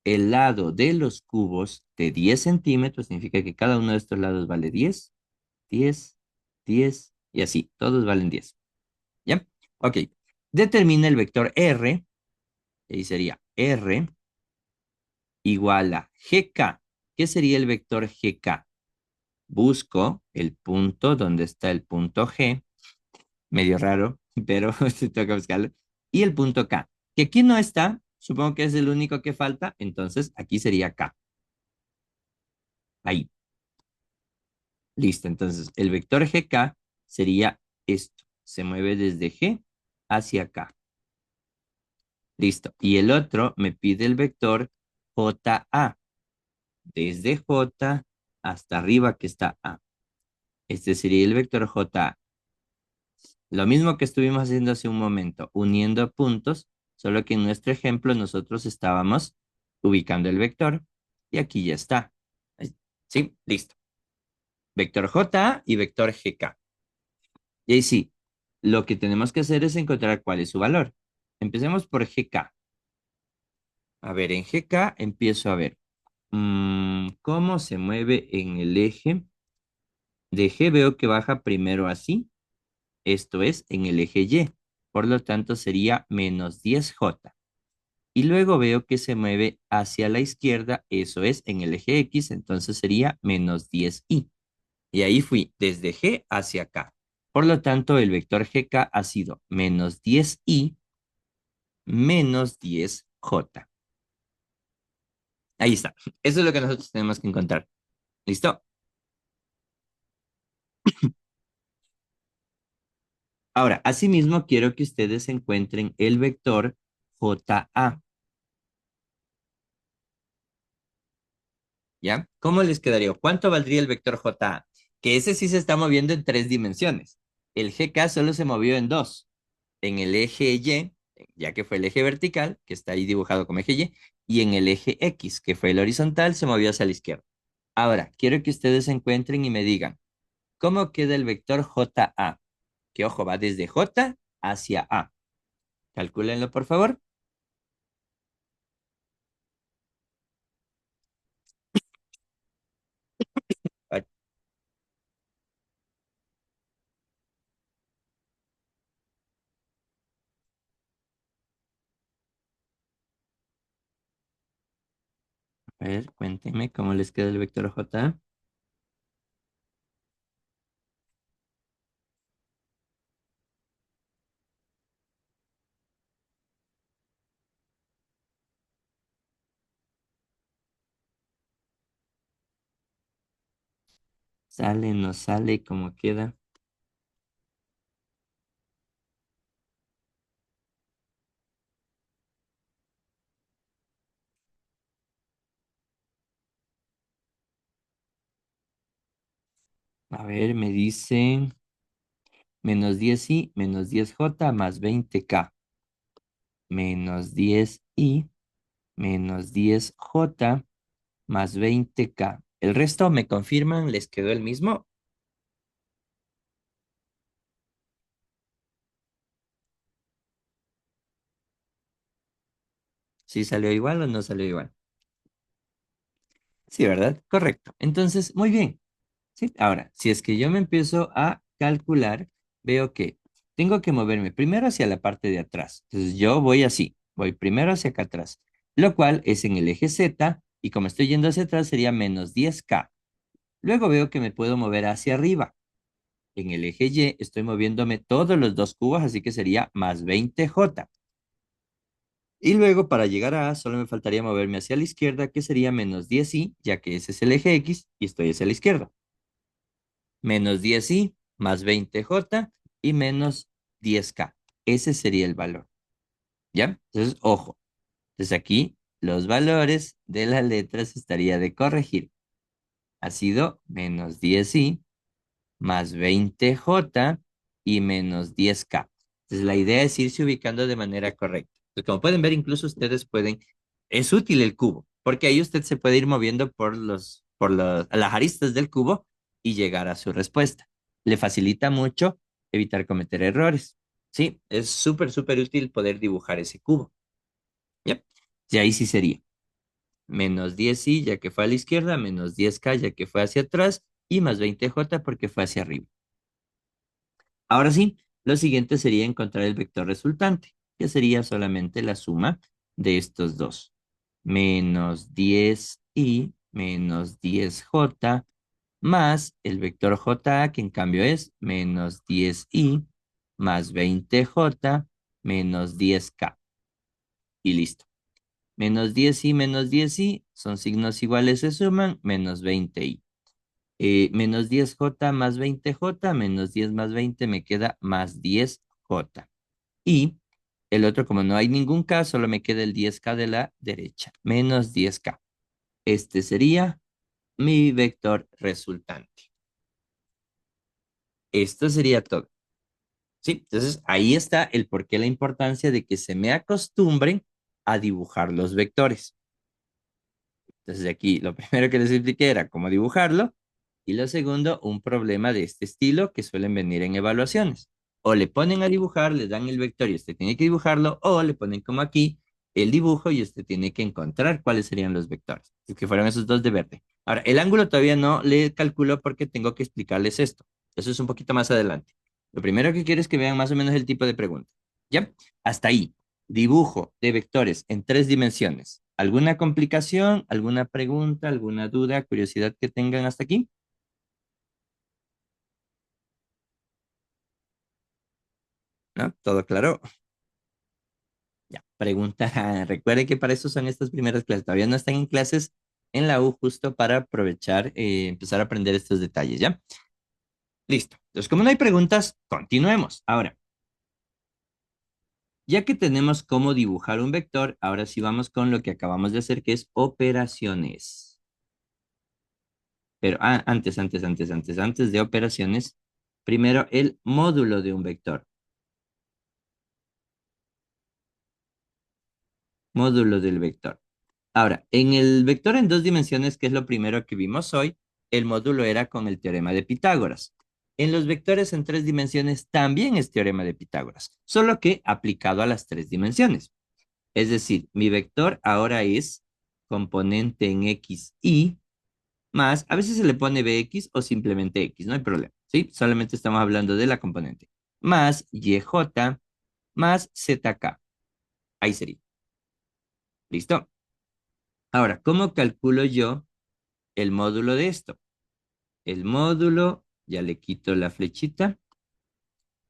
el lado de los cubos de 10 centímetros, significa que cada uno de estos lados vale 10, 10, 10 y así, todos valen 10. ¿Ya? Ok. Determina el vector R, y ahí sería R igual a GK. ¿Qué sería el vector GK? Busco el punto donde está el punto G, medio raro, pero se toca buscarlo, y el punto K, que aquí no está, supongo que es el único que falta, entonces aquí sería K. Ahí, listo. Entonces, el vector GK sería esto, se mueve desde G hacia K. Listo. Y el otro me pide el vector JA, desde J hasta arriba que está A. Este sería el vector JA. Lo mismo que estuvimos haciendo hace un momento, uniendo puntos, solo que en nuestro ejemplo nosotros estábamos ubicando el vector y aquí ya está. ¿Sí? Listo. Vector JA y vector GK. Y ahí sí, lo que tenemos que hacer es encontrar cuál es su valor. Empecemos por GK. A ver, en GK empiezo a ver cómo se mueve en el eje. De G veo que baja primero así, esto es en el eje Y. Por lo tanto, sería menos 10J. Y luego veo que se mueve hacia la izquierda, eso es en el eje X, entonces sería menos 10Y. Y ahí fui desde G hacia acá. Por lo tanto, el vector GK ha sido menos 10Y menos 10J. Ahí está. Eso es lo que nosotros tenemos que encontrar. ¿Listo? Ahora, asimismo, quiero que ustedes encuentren el vector JA. ¿Ya? ¿Cómo les quedaría? ¿Cuánto valdría el vector JA? Que ese sí se está moviendo en tres dimensiones. El GK solo se movió en dos. En el eje Y, ya que fue el eje vertical, que está ahí dibujado como eje y en el eje X, que fue el horizontal, se movió hacia la izquierda. Ahora, quiero que ustedes encuentren y me digan, ¿cómo queda el vector JA? Que ojo, va desde J hacia A. Calcúlenlo, por favor. A ver, cuéntenme cómo les queda el vector JA. Sale, no sale, ¿cómo queda? A ver, me dice -10i menos 10j más 20k. -10i menos 10j más 20k. ¿El resto me confirman? ¿Les quedó el mismo? ¿Sí salió igual o no salió igual? Sí, ¿verdad? Correcto. Entonces, muy bien. Sí, ahora, si es que yo me empiezo a calcular, veo que tengo que moverme primero hacia la parte de atrás. Entonces yo voy así, voy primero hacia acá atrás, lo cual es en el eje Z y como estoy yendo hacia atrás sería -10k. Luego veo que me puedo mover hacia arriba. En el eje Y estoy moviéndome todos los dos cubos, así que sería +20j. Y luego para llegar a A solo me faltaría moverme hacia la izquierda, que sería -10i, ya que ese es el eje X y estoy hacia la izquierda. -10i más 20j y -10k. Ese sería el valor. ¿Ya? Entonces, ojo. Entonces aquí los valores de las letras estaría de corregir. Ha sido -10i más 20j y -10k. Entonces la idea es irse ubicando de manera correcta. Entonces, como pueden ver, incluso ustedes pueden, es útil el cubo, porque ahí usted se puede ir moviendo las aristas del cubo y llegar a su respuesta. Le facilita mucho evitar cometer errores. Sí, es súper, súper útil poder dibujar ese cubo. ¿Ya? Y ahí sí sería -10i ya que fue a la izquierda, -10k ya que fue hacia atrás y más 20j porque fue hacia arriba. Ahora sí, lo siguiente sería encontrar el vector resultante, que sería solamente la suma de estos dos. -10i menos 10j más el vector j, que en cambio es -10i más 20j menos 10k. Y listo. -10i son signos iguales, se suman, -20i. -10j más 20j, -10 más 20 me queda +10j. Y el otro, como no hay ningún k, solo me queda el 10k de la derecha, -10k. Este sería mi vector resultante. Esto sería todo. Sí, entonces ahí está el porqué la importancia de que se me acostumbren a dibujar los vectores. Entonces aquí lo primero que les expliqué era cómo dibujarlo y lo segundo, un problema de este estilo que suelen venir en evaluaciones. O le ponen a dibujar, le dan el vector y usted tiene que dibujarlo, o le ponen como aquí el dibujo y usted tiene que encontrar cuáles serían los vectores. Es que fueron esos dos de verde. Ahora, el ángulo todavía no le calculo porque tengo que explicarles esto. Eso es un poquito más adelante. Lo primero que quiero es que vean más o menos el tipo de pregunta. ¿Ya? Hasta ahí. Dibujo de vectores en 3 dimensiones. ¿Alguna complicación, alguna pregunta, alguna duda, curiosidad que tengan hasta aquí? ¿No? ¿Todo claro? Ya. Pregunta. Recuerden que para eso son estas primeras clases. Todavía no están en clases en la U justo para aprovechar, empezar a aprender estos detalles, ¿ya? Listo. Entonces, como no hay preguntas, continuemos. Ahora, ya que tenemos cómo dibujar un vector, ahora sí vamos con lo que acabamos de hacer, que es operaciones. Pero antes de operaciones, primero el módulo de un vector. Módulo del vector. Ahora, en el vector en 2 dimensiones, que es lo primero que vimos hoy, el módulo era con el teorema de Pitágoras. En los vectores en 3 dimensiones también es teorema de Pitágoras, solo que aplicado a las 3 dimensiones. Es decir, mi vector ahora es componente en x y más, a veces se le pone bx o simplemente x, no hay problema, ¿sí? Solamente estamos hablando de la componente. Más yj más zk. Ahí sería. ¿Listo? Ahora, ¿cómo calculo yo el módulo de esto? El módulo, ya le quito la flechita,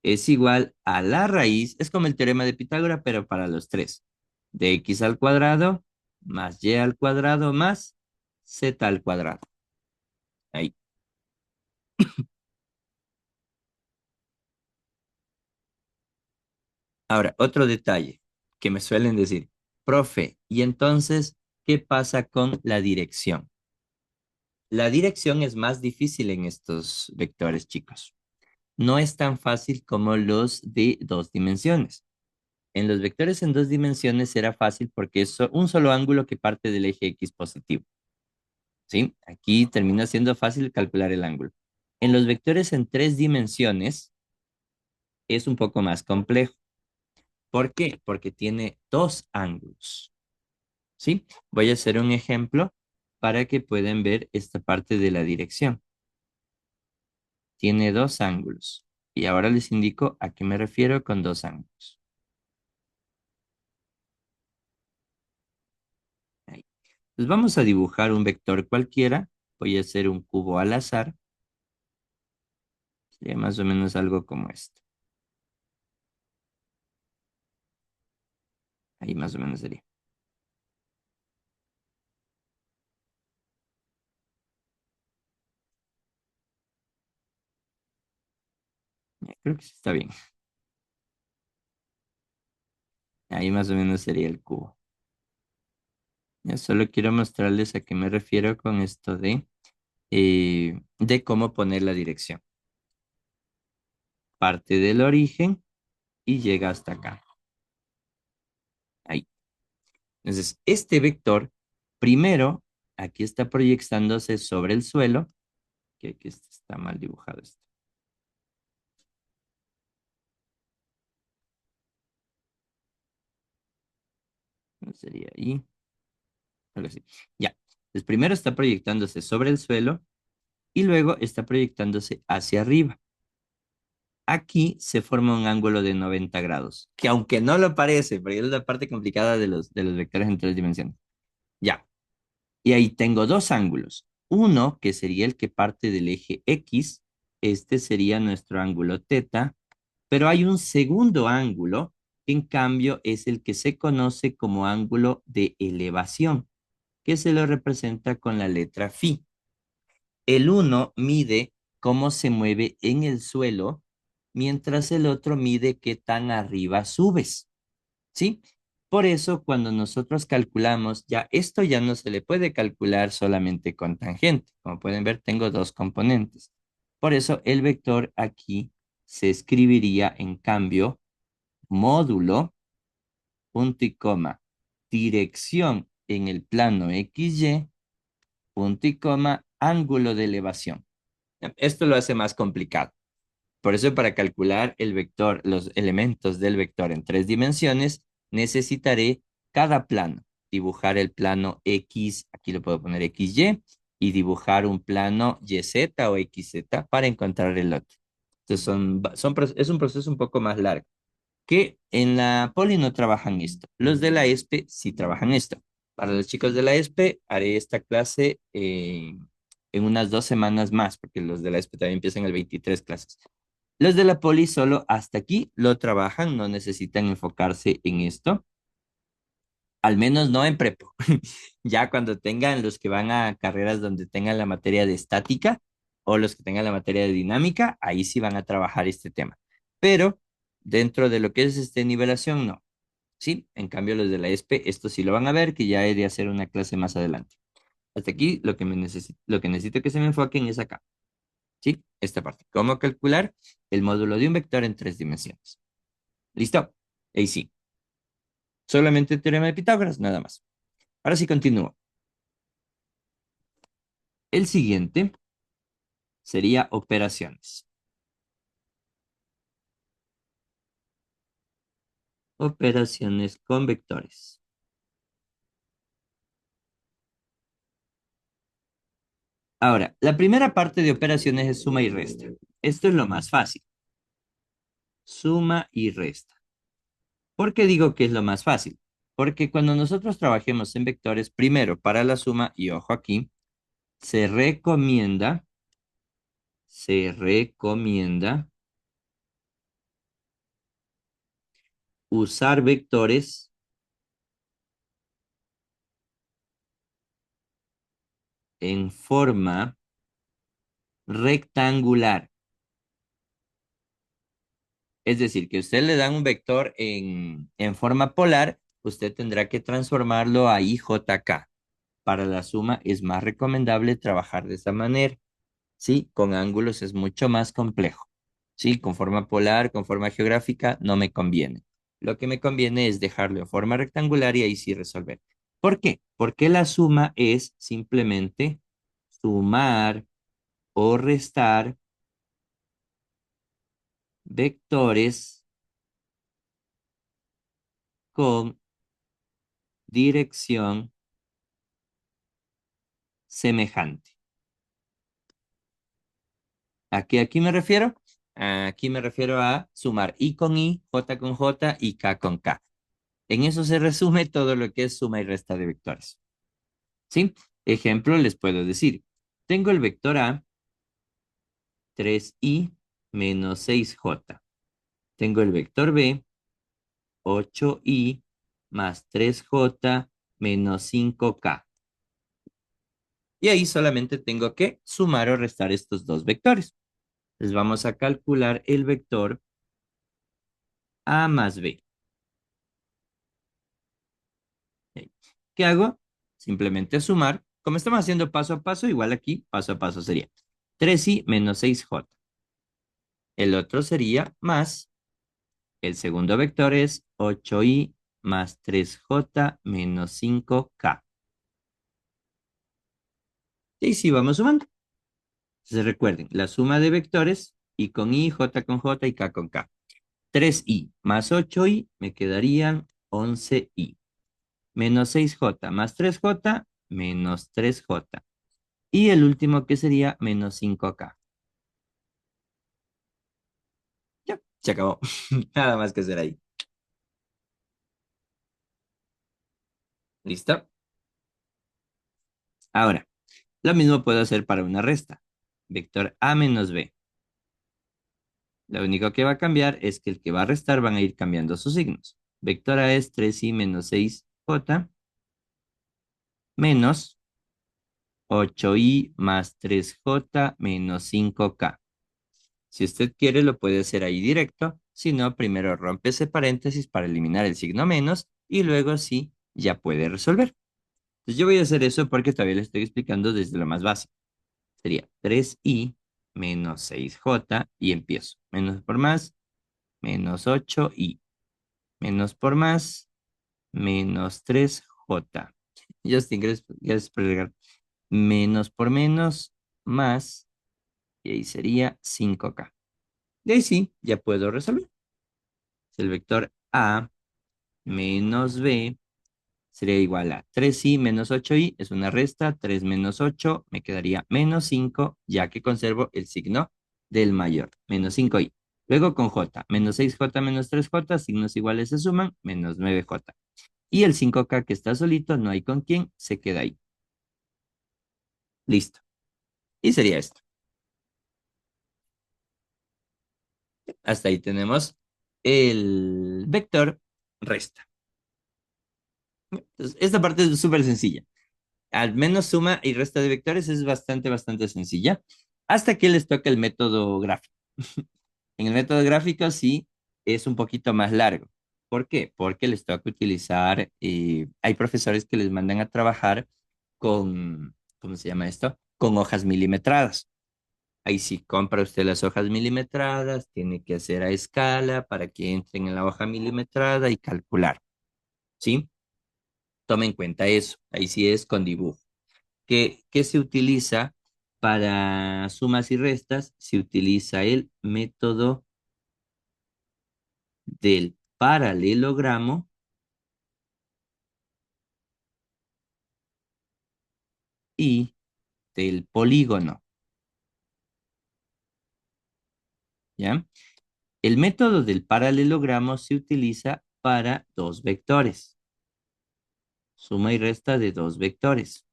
es igual a la raíz, es como el teorema de Pitágoras, pero para los tres. De x al cuadrado más y al cuadrado más z al cuadrado. Ahí. Ahora, otro detalle que me suelen decir, profe, y entonces, ¿qué pasa con la dirección? La dirección es más difícil en estos vectores, chicos. No es tan fácil como los de dos dimensiones. En los vectores en dos dimensiones era fácil porque es un solo ángulo que parte del eje X positivo. ¿Sí? Aquí termina siendo fácil calcular el ángulo. En los vectores en tres dimensiones es un poco más complejo. ¿Por qué? Porque tiene dos ángulos. ¿Sí? Voy a hacer un ejemplo para que puedan ver esta parte de la dirección. Tiene dos ángulos. Y ahora les indico a qué me refiero con dos ángulos. Ahí. Pues vamos a dibujar un vector cualquiera. Voy a hacer un cubo al azar. Sería más o menos algo como esto. Ahí más o menos sería. Ya, creo que sí está bien. Ahí más o menos sería el cubo. Ya solo quiero mostrarles a qué me refiero con esto de cómo poner la dirección. Parte del origen y llega hasta acá. Ahí. Entonces, este vector, primero, aquí está proyectándose sobre el suelo, que aquí está mal dibujado esto. ¿No sería ahí? Algo así. Ya. Entonces, primero está proyectándose sobre el suelo y luego está proyectándose hacia arriba. Aquí se forma un ángulo de 90 grados, que aunque no lo parece, porque es la parte complicada de los vectores en tres dimensiones. Ya. Y ahí tengo dos ángulos. Uno, que sería el que parte del eje X. Este sería nuestro ángulo teta. Pero hay un segundo ángulo, que en cambio es el que se conoce como ángulo de elevación, que se lo representa con la letra phi. El uno mide cómo se mueve en el suelo, mientras el otro mide qué tan arriba subes. ¿Sí? Por eso, cuando nosotros calculamos, ya esto ya no se le puede calcular solamente con tangente. Como pueden ver, tengo dos componentes. Por eso, el vector aquí se escribiría, en cambio, módulo, punto y coma, dirección en el plano XY, punto y coma, ángulo de elevación. Esto lo hace más complicado. Por eso, para calcular el vector, los elementos del vector en tres dimensiones, necesitaré cada plano. Dibujar el plano X, aquí lo puedo poner XY, y dibujar un plano YZ o XZ para encontrar el otro. Entonces, es un proceso un poco más largo, que en la Poli no trabajan esto. Los de la ESPE sí trabajan esto. Para los chicos de la ESPE, haré esta clase en unas 2 semanas más, porque los de la ESPE también empiezan el 23 clases. Los de la poli solo hasta aquí lo trabajan, no necesitan enfocarse en esto, al menos no en prepo. Ya cuando tengan los que van a carreras donde tengan la materia de estática o los que tengan la materia de dinámica, ahí sí van a trabajar este tema. Pero dentro de lo que es nivelación, no. Sí, en cambio los de la ESPE, esto sí lo van a ver, que ya he de hacer una clase más adelante. Hasta aquí lo que necesito que se me enfoquen es acá. ¿Sí? Esta parte. ¿Cómo calcular el módulo de un vector en tres dimensiones? ¿Listo? Ahí sí. Solamente el teorema de Pitágoras, nada más. Ahora sí continúo. El siguiente sería operaciones. Operaciones con vectores. Ahora, la primera parte de operaciones es suma y resta. Esto es lo más fácil. Suma y resta. ¿Por qué digo que es lo más fácil? Porque cuando nosotros trabajemos en vectores, primero para la suma, y ojo aquí, se recomienda usar vectores en forma rectangular. Es decir, que usted le dan un vector en forma polar, usted tendrá que transformarlo a IJK. Para la suma es más recomendable trabajar de esa manera. Sí, con ángulos es mucho más complejo. Sí, con forma polar, con forma geográfica, no me conviene. Lo que me conviene es dejarlo en forma rectangular y ahí sí resolver. ¿Por qué? Porque la suma es simplemente sumar o restar vectores con dirección semejante. ¿A qué aquí me refiero? Aquí me refiero a sumar I con I, J con J y K con K. En eso se resume todo lo que es suma y resta de vectores. ¿Sí? Ejemplo, les puedo decir, tengo el vector A, 3i menos 6j. Tengo el vector B, 8i más 3j menos 5k. Y ahí solamente tengo que sumar o restar estos dos vectores. Les vamos a calcular el vector A más B. Ok. ¿Qué hago? Simplemente sumar. Como estamos haciendo paso a paso, igual aquí paso a paso sería 3i menos 6j. El otro sería más. El segundo vector es 8i más 3j menos 5k. Y sí, vamos sumando. Entonces recuerden, la suma de vectores, i con i, j con j y k con k. 3i más 8i me quedarían 11i. Menos 6j más 3j menos 3j. Y el último que sería menos 5k. Ya, se acabó. Nada más que hacer ahí. ¿Listo? Ahora, lo mismo puedo hacer para una resta. Vector a menos b. Lo único que va a cambiar es que el que va a restar van a ir cambiando sus signos. Vector A es 3i menos 6j menos 8i más 3j menos 5k. Si usted quiere, lo puede hacer ahí directo. Si no, primero rompe ese paréntesis para eliminar el signo menos y luego sí, ya puede resolver. Entonces yo voy a hacer eso porque todavía le estoy explicando desde lo más básico. Sería 3i menos 6j y empiezo. Menos por más, menos 8i. Menos por más, menos 3j. Justin, gracias por agregar. Menos por menos, más, y ahí sería 5k. De ahí sí, ya puedo resolver. El vector a menos b sería igual a 3i menos 8i, es una resta, 3 menos 8 me quedaría menos 5, ya que conservo el signo del mayor, menos 5i. Luego con j, menos 6j menos 3j, signos iguales se suman, menos 9j. Y el 5K que está solito, no hay con quién, se queda ahí. Listo. Y sería esto. Hasta ahí tenemos el vector resta. Entonces, esta parte es súper sencilla. Al menos suma y resta de vectores es bastante sencilla. Hasta que les toca el método gráfico. En el método gráfico sí es un poquito más largo. ¿Por qué? Porque les toca utilizar, hay profesores que les mandan a trabajar con, ¿cómo se llama esto? Con hojas milimetradas. Ahí sí compra usted las hojas milimetradas, tiene que hacer a escala para que entren en la hoja milimetrada y calcular, ¿sí? Tome en cuenta eso. Ahí sí es con dibujo. ¿Qué se utiliza para sumas y restas? Se utiliza el método del paralelogramo y del polígono, ¿ya? El método del paralelogramo se utiliza para dos vectores, suma y resta de dos vectores.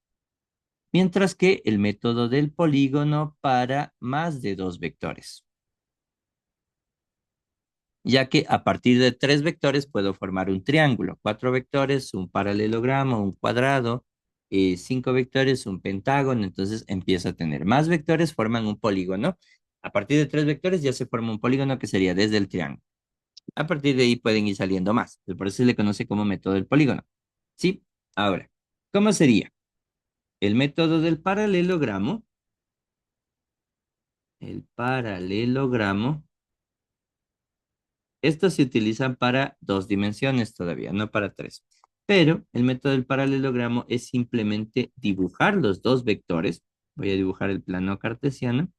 Mientras que el método del polígono para más de dos vectores, ya que a partir de tres vectores puedo formar un triángulo, cuatro vectores, un paralelogramo, un cuadrado, cinco vectores, un pentágono, entonces empiezo a tener más vectores, forman un polígono. A partir de tres vectores ya se forma un polígono que sería desde el triángulo. A partir de ahí pueden ir saliendo más. Por eso se le conoce como método del polígono. ¿Sí? Ahora, ¿cómo sería? El método del paralelogramo. El paralelogramo. Estos se utilizan para dos dimensiones todavía, no para tres. Pero el método del paralelogramo es simplemente dibujar los dos vectores. Voy a dibujar el plano cartesiano.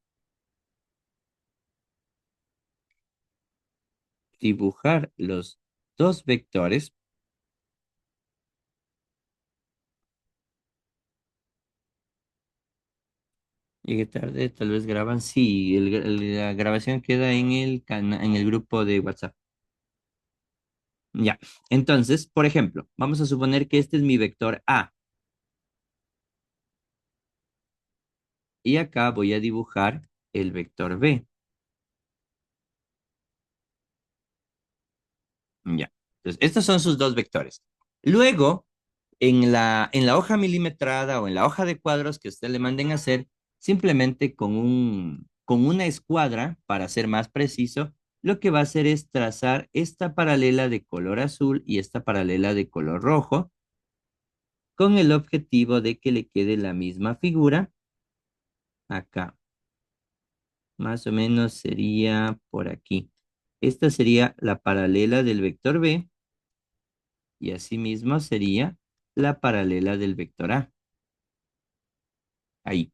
Dibujar los dos vectores. Llegué tarde, tal vez graban. Sí, la grabación queda en en el grupo de WhatsApp. Ya. Entonces, por ejemplo, vamos a suponer que este es mi vector A. Y acá voy a dibujar el vector B. Ya. Entonces, estos son sus dos vectores. Luego, en la hoja milimetrada o en la hoja de cuadros que usted le manden a hacer, simplemente con una escuadra, para ser más preciso, lo que va a hacer es trazar esta paralela de color azul y esta paralela de color rojo, con el objetivo de que le quede la misma figura acá. Más o menos sería por aquí. Esta sería la paralela del vector B y asimismo sería la paralela del vector A. Ahí,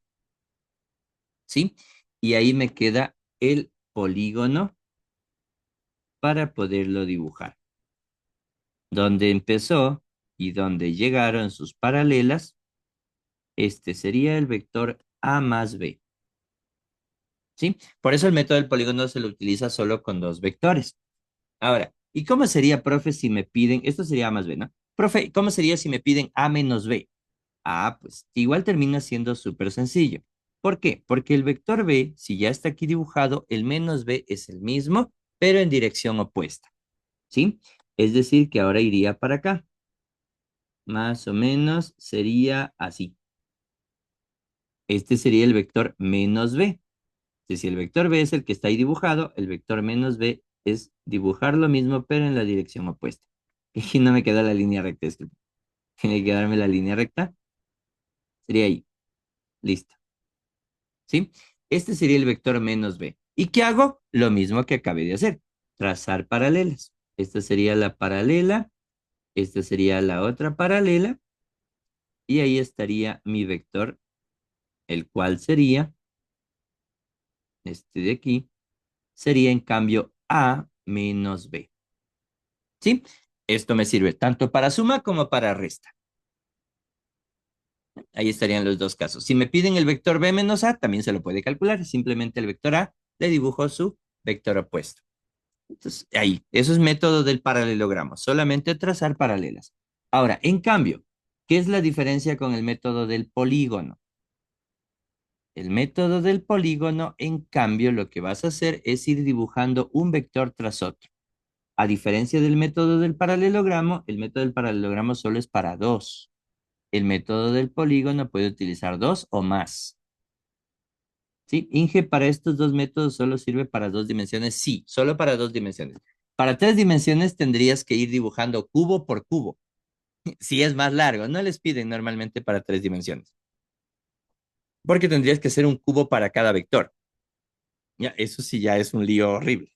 ¿sí? Y ahí me queda el polígono para poderlo dibujar. Donde empezó y donde llegaron sus paralelas, este sería el vector A más B, ¿sí? Por eso el método del polígono se lo utiliza solo con dos vectores. Ahora, ¿y cómo sería, profe, si me piden, esto sería A más B, ¿no? Profe, ¿cómo sería si me piden A menos B? Ah, pues igual termina siendo súper sencillo. ¿Por qué? Porque el vector B, si ya está aquí dibujado, el menos B es el mismo, pero en dirección opuesta, ¿sí? Es decir, que ahora iría para acá. Más o menos sería así. Este sería el vector menos B. Si el vector B es el que está ahí dibujado, el vector menos B es dibujar lo mismo, pero en la dirección opuesta. Y no me queda la línea recta, disculpe. Tiene que quedarme la línea recta. Sería ahí. Listo. ¿Sí? Este sería el vector menos B. ¿Y qué hago? Lo mismo que acabé de hacer. Trazar paralelas. Esta sería la paralela. Esta sería la otra paralela. Y ahí estaría mi vector, el cual sería, este de aquí, sería en cambio A menos B. ¿Sí? Esto me sirve tanto para suma como para resta. Ahí estarían los dos casos. Si me piden el vector B menos A, también se lo puede calcular. Simplemente el vector A le dibujo su vector opuesto. Entonces, ahí, eso es método del paralelogramo, solamente trazar paralelas. Ahora, en cambio, ¿qué es la diferencia con el método del polígono? El método del polígono, en cambio, lo que vas a hacer es ir dibujando un vector tras otro. A diferencia del método del paralelogramo, el método del paralelogramo solo es para dos. El método del polígono puede utilizar dos o más. ¿Sí? Inge, para estos dos métodos solo sirve para dos dimensiones. Sí, solo para dos dimensiones. Para tres dimensiones tendrías que ir dibujando cubo por cubo. Si es más largo, no les piden normalmente para tres dimensiones. Porque tendrías que hacer un cubo para cada vector. Ya, eso sí ya es un lío horrible.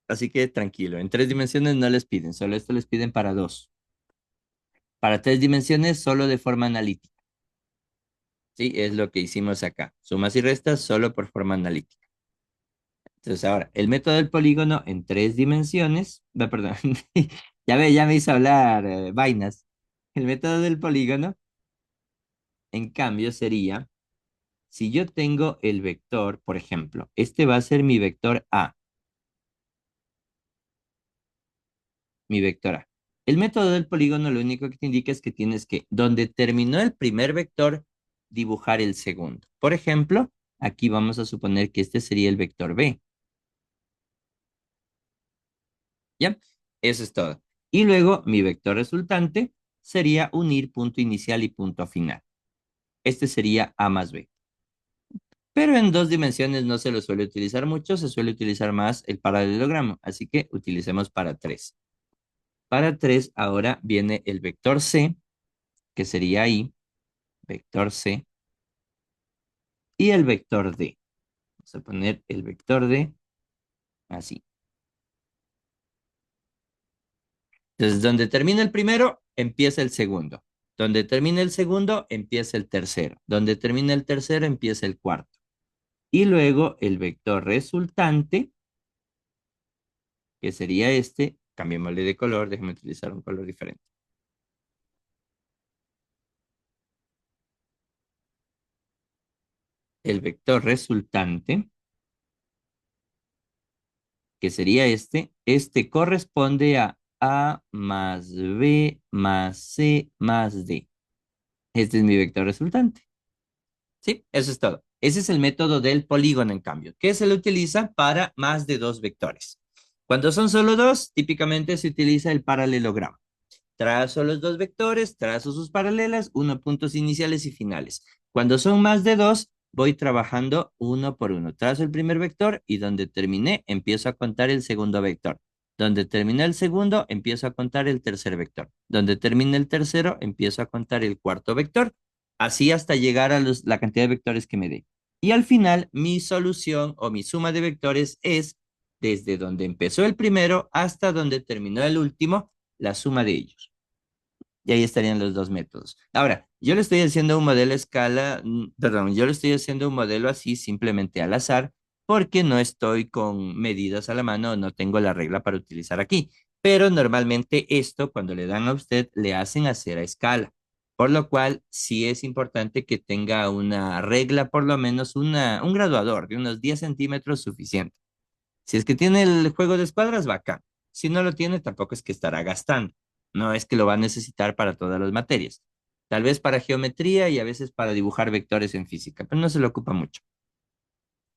Así que tranquilo, en tres dimensiones no les piden, solo esto les piden para dos. Para tres dimensiones solo de forma analítica. Sí, es lo que hicimos acá. Sumas y restas solo por forma analítica. Entonces ahora, el método del polígono en tres dimensiones, no, perdón, ya me hizo hablar vainas. El método del polígono, en cambio, sería, si yo tengo el vector, por ejemplo, este va a ser mi vector A, mi vector A. El método del polígono lo único que te indica es que tienes que, donde terminó el primer vector, dibujar el segundo. Por ejemplo, aquí vamos a suponer que este sería el vector B. ¿Ya? Eso es todo. Y luego mi vector resultante sería unir punto inicial y punto final. Este sería A más B. Pero en dos dimensiones no se lo suele utilizar mucho, se suele utilizar más el paralelogramo, así que utilicemos para tres. Para 3 ahora viene el vector C, que sería ahí, vector C, y el vector D. Vamos a poner el vector D así. Entonces, donde termina el primero, empieza el segundo. Donde termina el segundo, empieza el tercero. Donde termina el tercero, empieza el cuarto. Y luego el vector resultante, que sería este, cambiémosle de color, déjeme utilizar un color diferente. El vector resultante, que sería este corresponde a A más B más C más D. Este es mi vector resultante. Sí, eso es todo. Ese es el método del polígono, en cambio, que se lo utiliza para más de dos vectores. Cuando son solo dos, típicamente se utiliza el paralelogramo. Trazo los dos vectores, trazo sus paralelas, uno puntos iniciales y finales. Cuando son más de dos, voy trabajando uno por uno. Trazo el primer vector y donde terminé, empiezo a contar el segundo vector. Donde termina el segundo, empiezo a contar el tercer vector. Donde termina el tercero, empiezo a contar el cuarto vector. Así hasta llegar a la cantidad de vectores que me dé. Y al final, mi solución o mi suma de vectores es desde donde empezó el primero hasta donde terminó el último, la suma de ellos. Y ahí estarían los dos métodos. Ahora, yo le estoy haciendo un modelo a escala, perdón, yo le estoy haciendo un modelo así simplemente al azar, porque no estoy con medidas a la mano, no tengo la regla para utilizar aquí. Pero normalmente esto, cuando le dan a usted, le hacen hacer a escala. Por lo cual, sí es importante que tenga una regla, por lo menos un graduador de unos 10 centímetros suficiente. Si es que tiene el juego de escuadras, bacán. Si no lo tiene, tampoco es que estará gastando. No es que lo va a necesitar para todas las materias. Tal vez para geometría y a veces para dibujar vectores en física, pero no se lo ocupa mucho.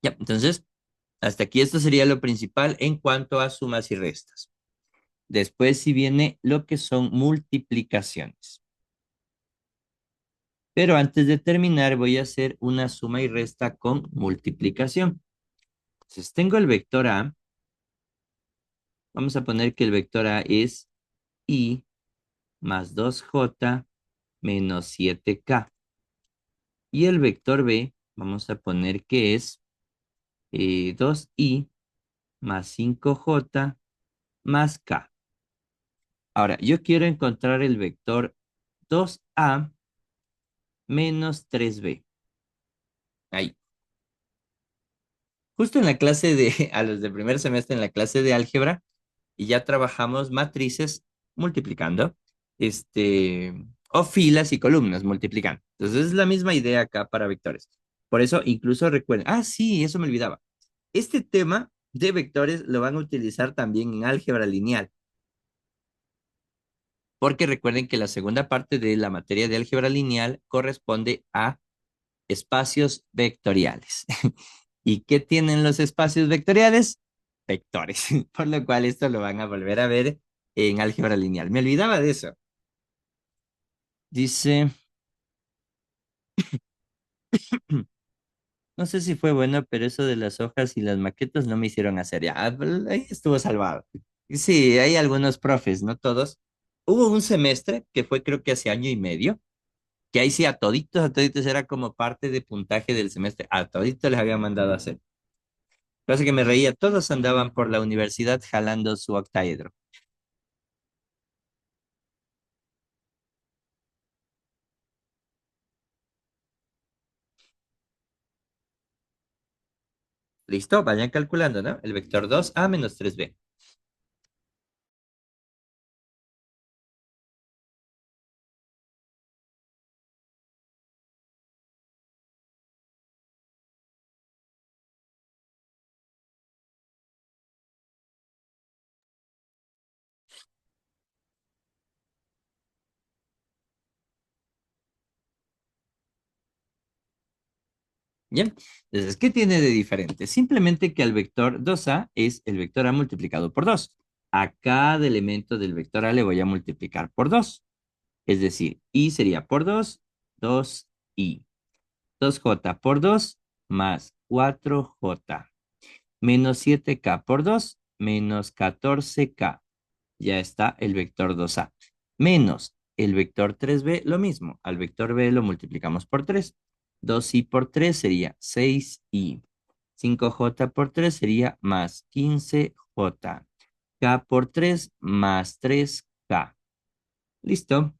Ya, entonces, hasta aquí esto sería lo principal en cuanto a sumas y restas. Después si viene lo que son multiplicaciones. Pero antes de terminar, voy a hacer una suma y resta con multiplicación. Entonces, tengo el vector A. Vamos a poner que el vector A es I más 2J menos 7K. Y el vector B, vamos a poner que es 2I más 5J más K. Ahora, yo quiero encontrar el vector 2A menos 3B. Ahí. Justo en la clase de, a los de primer semestre, en la clase de álgebra, y ya trabajamos matrices multiplicando, o filas y columnas multiplicando. Entonces es la misma idea acá para vectores. Por eso incluso recuerden, sí, eso me olvidaba. Este tema de vectores lo van a utilizar también en álgebra lineal, porque recuerden que la segunda parte de la materia de álgebra lineal corresponde a espacios vectoriales. ¿Y qué tienen los espacios vectoriales? Vectores, por lo cual esto lo van a volver a ver en álgebra lineal. Me olvidaba de eso. Dice, no sé si fue bueno, pero eso de las hojas y las maquetas no me hicieron hacer. Ya, ahí estuvo salvado. Sí, hay algunos profes, no todos. Hubo un semestre que fue creo que hace año y medio, que ahí sí a toditos era como parte de puntaje del semestre. A toditos les había mandado a hacer. Pasa que me reía, todos andaban por la universidad jalando su octaedro. ¿Listo? Vayan calculando, ¿no? El vector 2A menos 3B. Bien, entonces, ¿qué tiene de diferente? Simplemente que al vector 2A es el vector A multiplicado por 2. A cada elemento del vector A le voy a multiplicar por 2. Es decir, I sería por 2i. 2j por 2 más 4j. Menos 7k por 2 menos 14k. Ya está el vector 2a. Menos el vector 3b, lo mismo. Al vector b lo multiplicamos por 3. 2i por 3 sería 6i. 5j por 3 sería más 15j. K por 3 más 3k. Listo.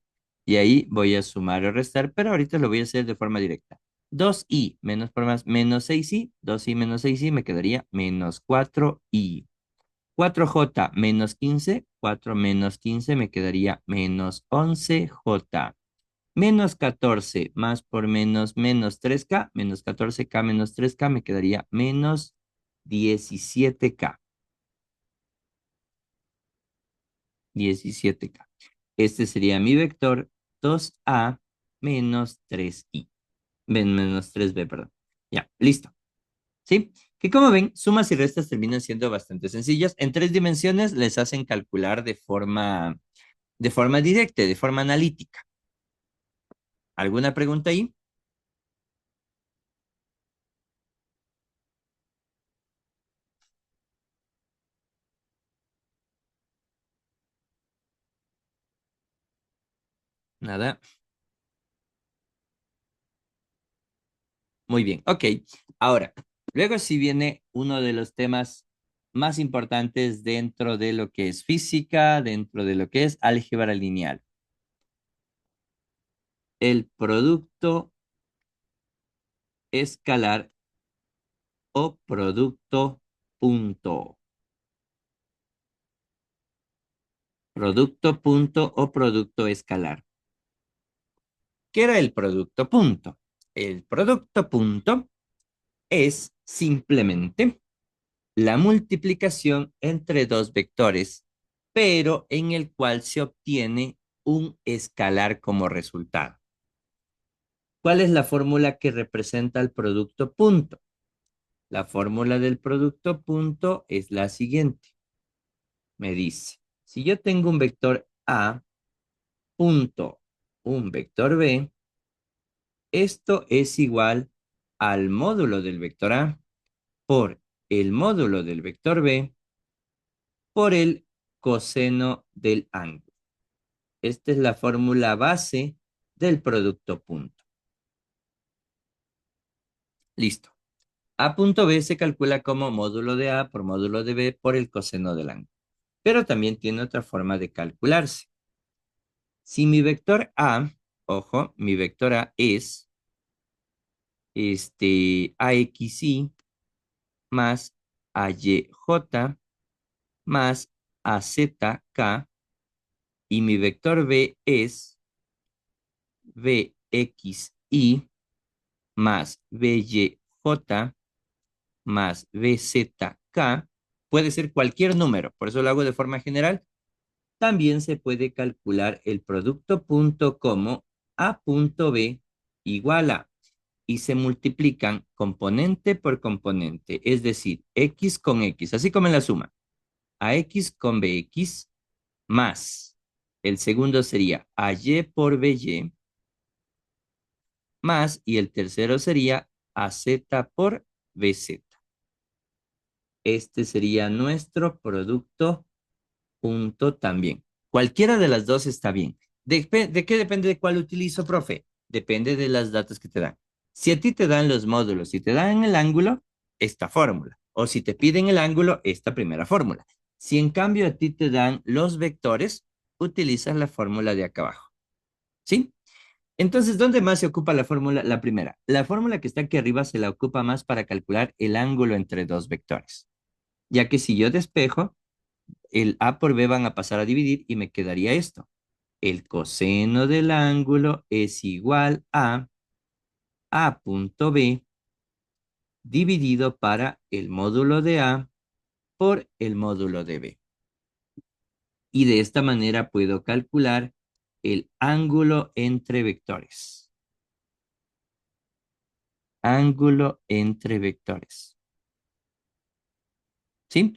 Y ahí voy a sumar o restar, pero ahorita lo voy a hacer de forma directa. 2i menos por más menos 6i. 2i menos 6i me quedaría menos 4i. 4j menos 15. 4 menos 15 me quedaría menos 11j. Menos 14 más por menos menos 3k. Menos 14k menos 3k me quedaría menos 17k. 17k. Este sería mi vector 2a menos 3i. Menos 3b, perdón. Ya, listo. ¿Sí? Que como ven, sumas y restas terminan siendo bastante sencillas. En tres dimensiones les hacen calcular de forma directa, de forma analítica. ¿Alguna pregunta ahí? Nada. Muy bien. Ok. Ahora, luego sí viene uno de los temas más importantes dentro de lo que es física, dentro de lo que es álgebra lineal. El producto escalar o producto punto. Producto punto o producto escalar. ¿Qué era el producto punto? El producto punto es simplemente la multiplicación entre dos vectores, pero en el cual se obtiene un escalar como resultado. ¿Cuál es la fórmula que representa el producto punto? La fórmula del producto punto es la siguiente. Me dice, si yo tengo un vector A punto un vector B, esto es igual al módulo del vector A por el módulo del vector B por el coseno del ángulo. Esta es la fórmula base del producto punto. Listo. A punto B se calcula como módulo de A por módulo de B por el coseno del ángulo. Pero también tiene otra forma de calcularse. Si mi vector A, ojo, mi vector A es AXI más AYJ más AZK y mi vector B es VXI más BYJ más BZK, puede ser cualquier número, por eso lo hago de forma general. También se puede calcular el producto punto como A punto B igual a, y se multiplican componente por componente, es decir, X con X, así como en la suma, AX con BX más, el segundo sería AY por BY más, y el tercero sería AZ por BZ. Este sería nuestro producto punto también. Cualquiera de las dos está bien. ¿De qué depende de cuál utilizo, profe? Depende de las datas que te dan. Si a ti te dan los módulos, si te dan el ángulo, esta fórmula. O si te piden el ángulo, esta primera fórmula. Si en cambio a ti te dan los vectores, utilizas la fórmula de acá abajo. ¿Sí? Entonces, ¿dónde más se ocupa la fórmula? La primera. La fórmula que está aquí arriba se la ocupa más para calcular el ángulo entre dos vectores. Ya que si yo despejo, el A por B van a pasar a dividir y me quedaría esto. El coseno del ángulo es igual a punto B dividido para el módulo de A por el módulo de B. Y de esta manera puedo calcular el ángulo entre vectores. Ángulo entre vectores. ¿Sí?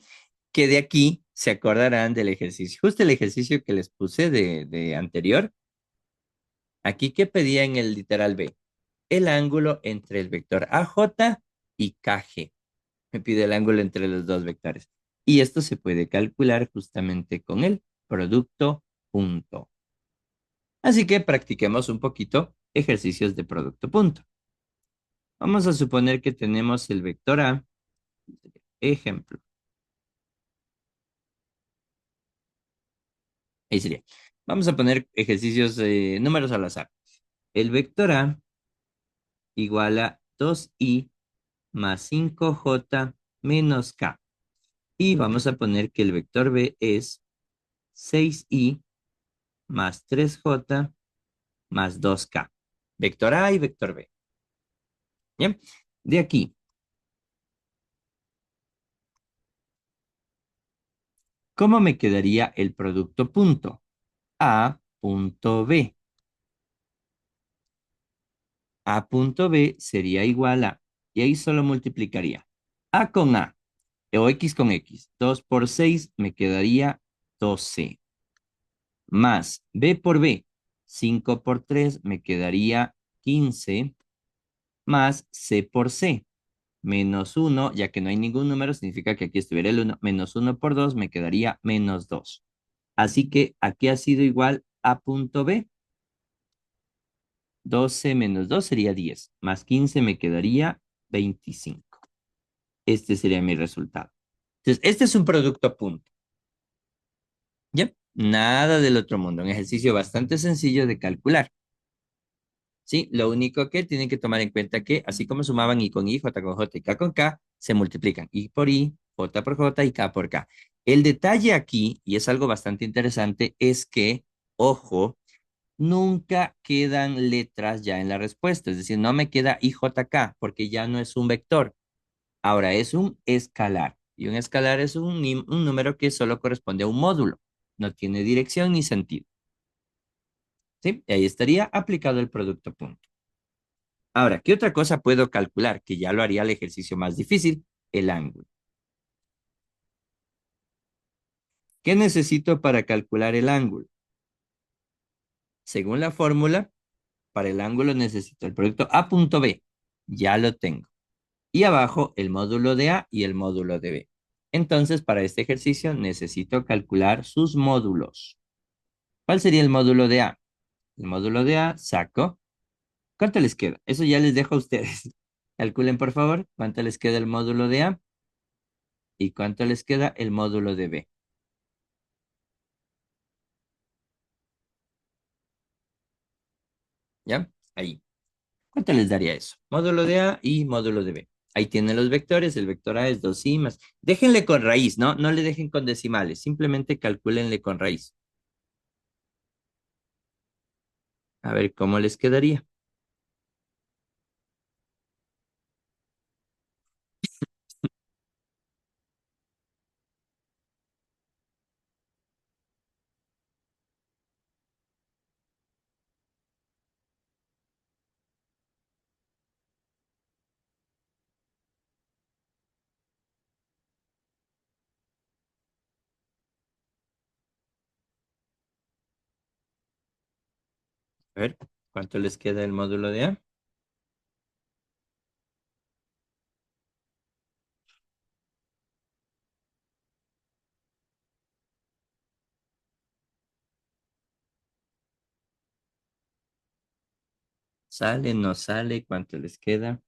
Que de aquí se acordarán del ejercicio. Justo el ejercicio que les puse de anterior. Aquí, ¿qué pedía en el literal B? El ángulo entre el vector AJ y KG. Me pide el ángulo entre los dos vectores. Y esto se puede calcular justamente con el producto punto. Así que practiquemos un poquito ejercicios de producto punto. Vamos a suponer que tenemos el vector A, ejemplo. Ahí sería. Vamos a poner ejercicios, números al azar. El vector A igual a 2i más 5j menos k. Y vamos a poner que el vector B es 6i más 3j más 2k. Vector A y vector B. ¿Bien? De aquí, ¿cómo me quedaría el producto punto? A punto B. A punto B sería igual a, y ahí solo multiplicaría A con A, o X con X. 2 por 6 me quedaría 12. Más B por B, 5 por 3 me quedaría 15. Más C por C, menos uno, ya que no hay ningún número, significa que aquí estuviera el uno, menos uno por 2 me quedaría menos 2. Así que aquí ha sido igual a punto B. 12 menos 2 sería 10, más 15 me quedaría 25. Este sería mi resultado. Entonces, este es un producto punto. ¿Ya? Nada del otro mundo. Un ejercicio bastante sencillo de calcular. ¿Sí? Lo único que tienen que tomar en cuenta que, así como sumaban I con I, J con J y K con K, se multiplican I por I, J por J y K por K. El detalle aquí, y es algo bastante interesante, es que, ojo, nunca quedan letras ya en la respuesta. Es decir, no me queda IJK porque ya no es un vector. Ahora es un escalar. Y un escalar es un número que solo corresponde a un módulo. No tiene dirección ni sentido. ¿Sí? Y ahí estaría aplicado el producto punto. Ahora, ¿qué otra cosa puedo calcular? Que ya lo haría el ejercicio más difícil, el ángulo. ¿Qué necesito para calcular el ángulo? Según la fórmula, para el ángulo necesito el producto A punto B. Ya lo tengo. Y abajo el módulo de A y el módulo de B. Entonces, para este ejercicio necesito calcular sus módulos. ¿Cuál sería el módulo de A? El módulo de A saco. ¿Cuánto les queda? Eso ya les dejo a ustedes. Calculen, por favor, cuánto les queda el módulo de A y cuánto les queda el módulo de B. ¿Ya? Ahí. ¿Cuánto les daría eso? Módulo de A y módulo de B. Ahí tienen los vectores. El vector A es 2i más. Déjenle con raíz, ¿no? No le dejen con decimales. Simplemente calcúlenle con raíz. A ver cómo les quedaría. A ver, ¿cuánto les queda el módulo de A? ¿Sale, no sale? ¿Cuánto les queda?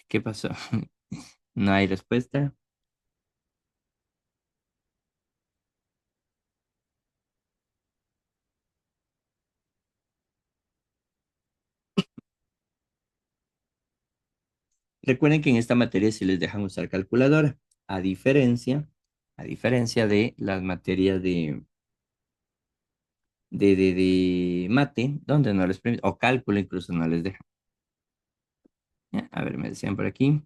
¿Qué pasó? No hay respuesta. Recuerden que en esta materia sí les dejan usar calculadora, a diferencia, a diferencia de las materias de mate, donde no les permite, o cálculo incluso no les dejan. ¿Ya? A ver, me decían por aquí.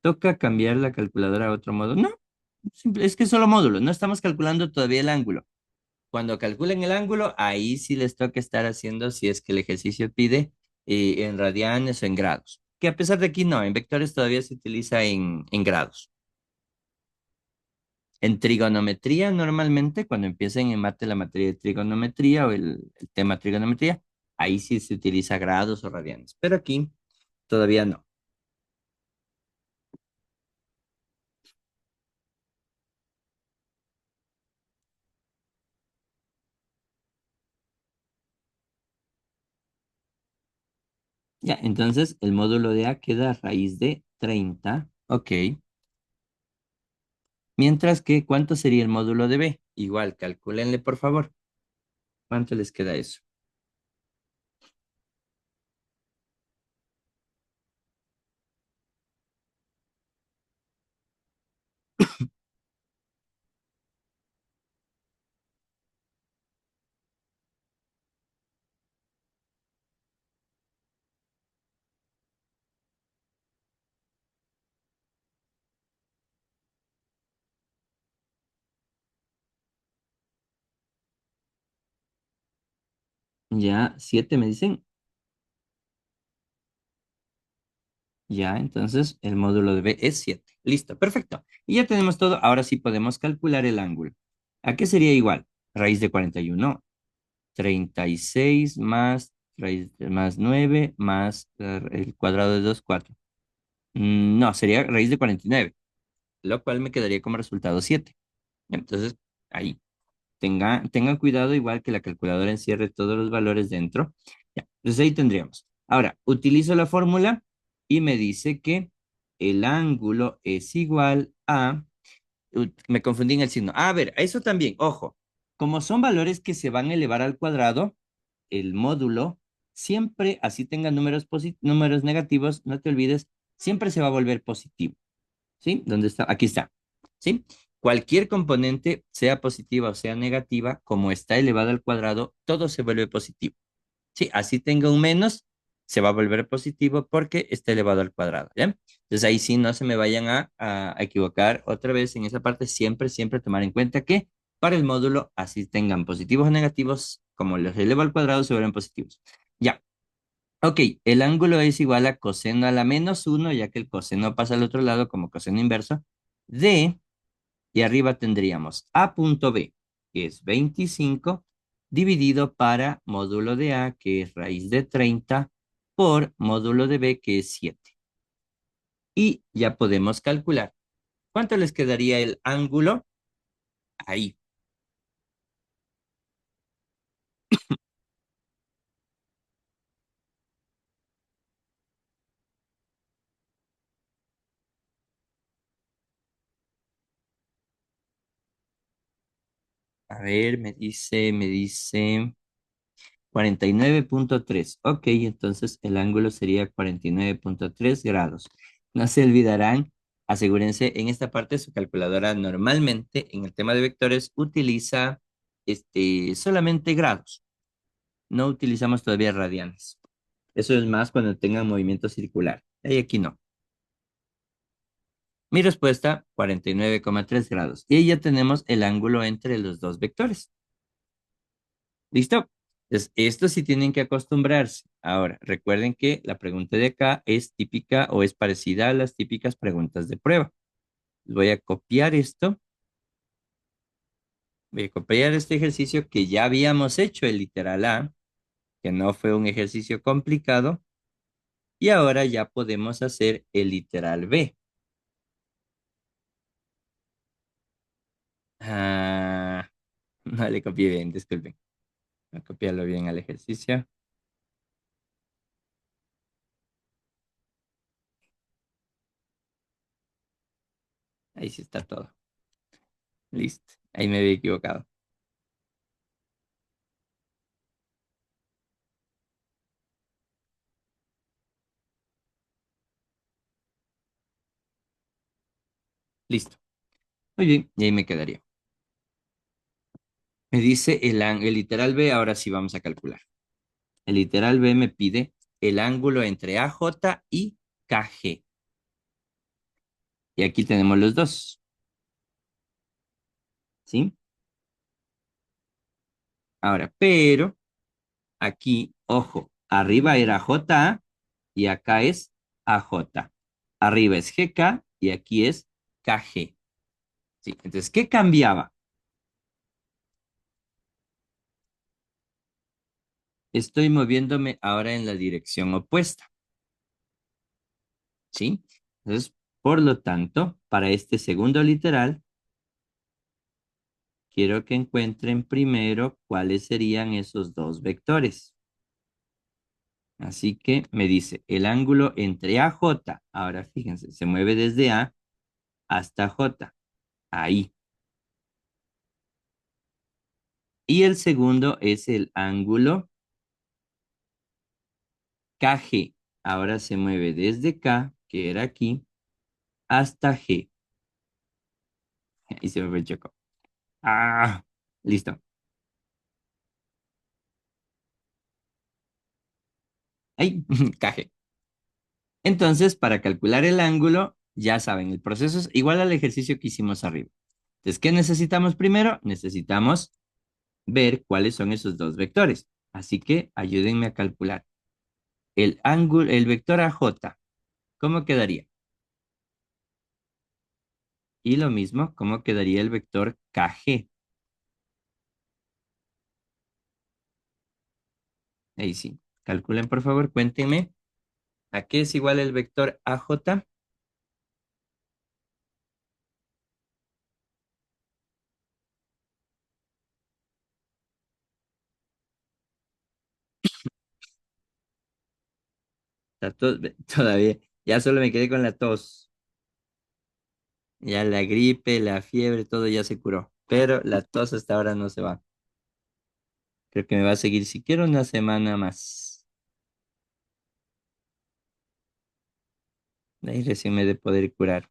¿Toca cambiar la calculadora a otro modo? No, es que es solo módulo, no estamos calculando todavía el ángulo. Cuando calculen el ángulo, ahí sí les toca estar haciendo, si es que el ejercicio pide, en radianes o en grados. Que a pesar de aquí no, en vectores todavía se utiliza en grados. En trigonometría, normalmente, cuando empiecen en mate la materia de trigonometría o el tema trigonometría, ahí sí se utiliza grados o radianes. Pero aquí todavía no. Ya, entonces el módulo de A queda a raíz de 30. Ok. Mientras que, ¿cuánto sería el módulo de B? Igual, calcúlenle por favor. ¿Cuánto les queda eso? Ya, 7 me dicen. Ya, entonces el módulo de B es 7. Listo, perfecto. Y ya tenemos todo. Ahora sí podemos calcular el ángulo. ¿A qué sería igual? Raíz de 41. 36 más raíz más 9 más el cuadrado de 2 4. No, sería raíz de 49, lo cual me quedaría como resultado 7. Entonces, ahí, tengan cuidado igual que la calculadora encierre todos los valores dentro. Ya, entonces ahí tendríamos. Ahora, utilizo la fórmula y me dice que el ángulo es igual a... Me confundí en el signo. A ver, eso también, ojo, como son valores que se van a elevar al cuadrado, el módulo, siempre, así tenga números negativos, no te olvides, siempre se va a volver positivo. ¿Sí? ¿Dónde está? Aquí está. ¿Sí? Cualquier componente, sea positiva o sea negativa, como está elevado al cuadrado, todo se vuelve positivo. Sí, así tenga un menos, se va a volver positivo porque está elevado al cuadrado, ¿ya? Entonces ahí sí no se me vayan a equivocar otra vez en esa parte, siempre, siempre tomar en cuenta que para el módulo, así tengan positivos o negativos, como los elevo al cuadrado, se vuelven positivos. Ya, ok, el ángulo es igual a coseno a la -1, ya que el coseno pasa al otro lado como coseno inverso, de y arriba tendríamos A punto B, que es 25, dividido para módulo de A, que es raíz de 30, por módulo de B, que es 7. Y ya podemos calcular. ¿Cuánto les quedaría el ángulo? Ahí. A ver, me dice 49,3. Ok, entonces el ángulo sería 49,3 grados. No se olvidarán, asegúrense en esta parte su calculadora normalmente en el tema de vectores utiliza solamente grados. No utilizamos todavía radianes. Eso es más cuando tengan movimiento circular. Y aquí no. Mi respuesta, 49,3 grados. Y ahí ya tenemos el ángulo entre los dos vectores. ¿Listo? Entonces, esto sí tienen que acostumbrarse. Ahora, recuerden que la pregunta de acá es típica o es parecida a las típicas preguntas de prueba. Voy a copiar esto. Voy a copiar este ejercicio que ya habíamos hecho, el literal A, que no fue un ejercicio complicado. Y ahora ya podemos hacer el literal B. Ah, no le copié bien, disculpen. Voy a copiarlo bien al ejercicio. Ahí sí está todo. Listo. Ahí me había equivocado. Listo. Muy bien. Y ahí me quedaría. Me dice el literal B, ahora sí vamos a calcular. El literal B me pide el ángulo entre AJ y KG. Y aquí tenemos los dos, ¿sí? Ahora, pero aquí, ojo, arriba era JA y acá es AJ. Arriba es GK y aquí es KG. ¿Sí? Entonces, ¿qué cambiaba? Estoy moviéndome ahora en la dirección opuesta, ¿sí? Entonces, por lo tanto, para este segundo literal, quiero que encuentren primero cuáles serían esos dos vectores. Así que me dice el ángulo entre AJ, ahora fíjense, se mueve desde A hasta J, ahí. Y el segundo es el ángulo KG, ahora se mueve desde K, que era aquí, hasta G. Y se me chocó. Ah, listo. Ahí, KG. Entonces, para calcular el ángulo, ya saben, el proceso es igual al ejercicio que hicimos arriba. Entonces, ¿qué necesitamos primero? Necesitamos ver cuáles son esos dos vectores. Así que ayúdenme a calcular. El ángulo, el vector AJ, ¿cómo quedaría? Y lo mismo, ¿cómo quedaría el vector KG? Ahí sí. Calculen, por favor, cuéntenme. ¿A qué es igual el vector AJ? Todavía, ya solo me quedé con la tos. Ya la gripe, la fiebre, todo ya se curó. Pero la tos hasta ahora no se va. Creo que me va a seguir siquiera una semana más. De ahí recién me he de poder curar.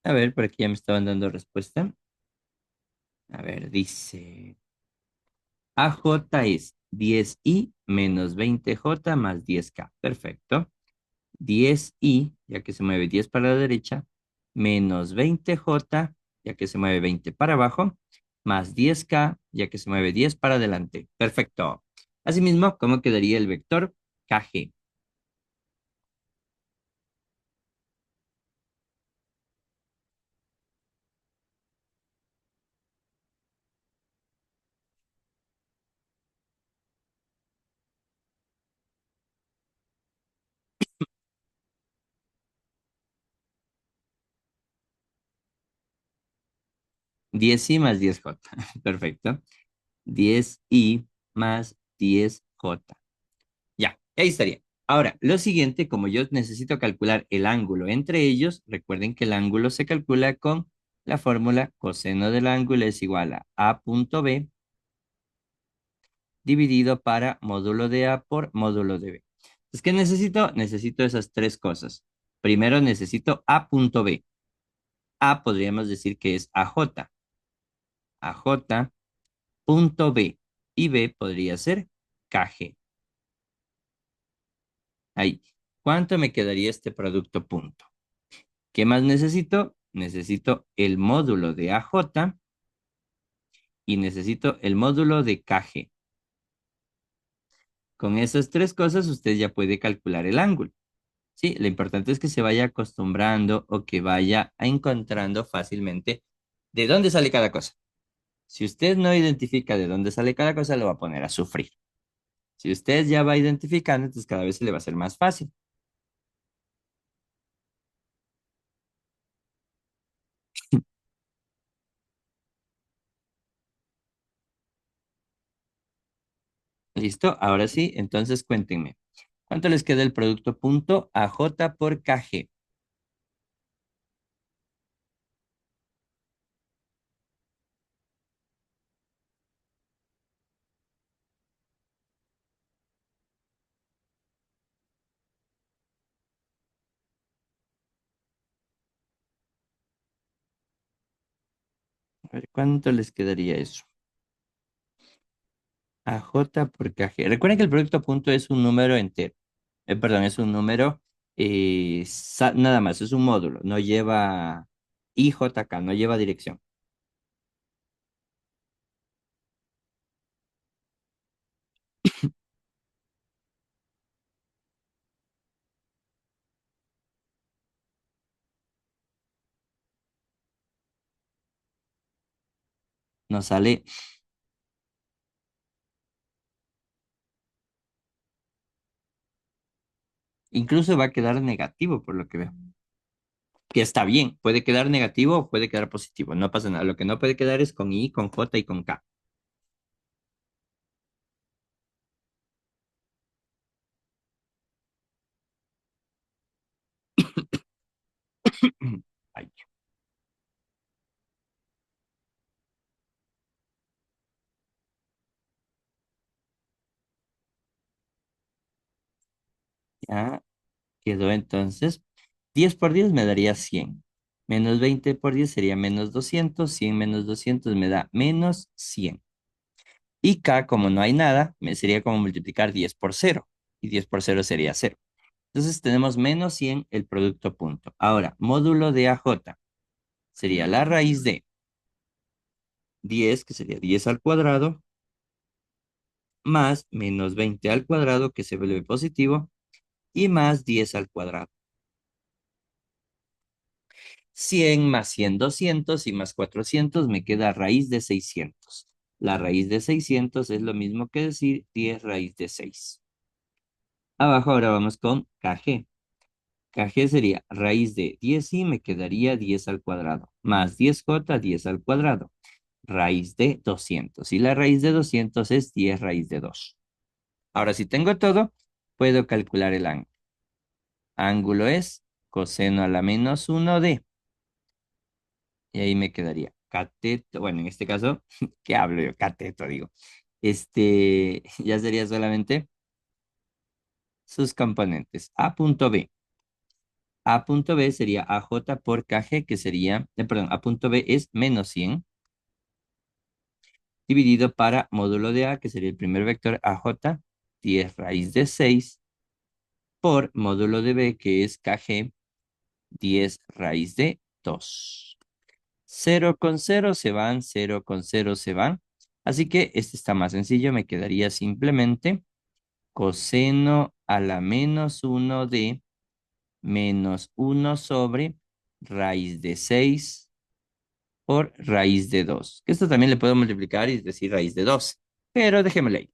A ver, por aquí ya me estaban dando respuesta. A ver, dice AJ es 10i menos 20j más 10k. Perfecto. 10i, ya que se mueve 10 para la derecha, menos 20j, ya que se mueve 20 para abajo, más 10k, ya que se mueve 10 para adelante. Perfecto. Asimismo, ¿cómo quedaría el vector kg? 10i más 10j. Perfecto. 10i más 10j. Ya, ahí estaría. Ahora, lo siguiente, como yo necesito calcular el ángulo entre ellos, recuerden que el ángulo se calcula con la fórmula coseno del ángulo es igual a punto B dividido para módulo de A por módulo de B. Entonces, ¿qué necesito? Necesito esas tres cosas. Primero necesito A punto B. A podríamos decir que es AJ. AJ punto B. Y B podría ser KG. Ahí. ¿Cuánto me quedaría este producto punto? ¿Qué más necesito? Necesito el módulo de AJ y necesito el módulo de KG. Con esas tres cosas usted ya puede calcular el ángulo. Sí, lo importante es que se vaya acostumbrando o que vaya encontrando fácilmente de dónde sale cada cosa. Si usted no identifica de dónde sale cada cosa, lo va a poner a sufrir. Si usted ya va identificando, entonces cada vez se le va a hacer más fácil. ¿Listo? Ahora sí, entonces cuéntenme. ¿Cuánto les queda el producto punto AJ por KG? A ver, ¿cuánto les quedaría eso? AJ por KG. Recuerden que el producto punto es un número entero. Perdón, es un número nada más, es un módulo. No lleva IJK, no lleva dirección. Nos sale, incluso va a quedar negativo por lo que veo. Que está bien, puede quedar negativo o puede quedar positivo, no pasa nada. Lo que no puede quedar es con I, con J y con K. Ay, ya quedó entonces. 10 por 10 me daría 100. Menos 20 por 10 sería menos 200. 100 menos 200 me da menos 100. Y K, como no hay nada, me sería como multiplicar 10 por cero. Y 10 por cero sería cero. Entonces tenemos menos 100 el producto punto. Ahora, módulo de AJ sería la raíz de 10, que sería 10 al cuadrado, más menos 20 al cuadrado, que se vuelve positivo, y más 10 al cuadrado. 100 más 100, 200 y más 400 me queda raíz de 600. La raíz de 600 es lo mismo que decir 10 raíz de 6. Abajo ahora vamos con KG. KG sería raíz de 10 y me quedaría 10 al cuadrado, más 10J, 10 al cuadrado, raíz de 200. Y la raíz de 200 es 10 raíz de 2. Ahora, si tengo todo, puedo calcular el ángulo. Ángulo es coseno a la menos uno de, y ahí me quedaría cateto, bueno, en este caso, ¿qué hablo yo? Cateto, digo. Ya sería solamente sus componentes. A punto B. A punto B sería AJ por KG, que sería, perdón, A punto B es menos 100 dividido para módulo de A, que sería el primer vector AJ, 10 raíz de 6 por módulo de B, que es KG, 10 raíz de 2. Cero con cero se van, cero con cero se van. Así que este está más sencillo, me quedaría simplemente coseno a la menos uno de menos uno sobre raíz de 6 por raíz de 2. Esto también le puedo multiplicar y decir raíz de 2. Pero dejémoslo ahí.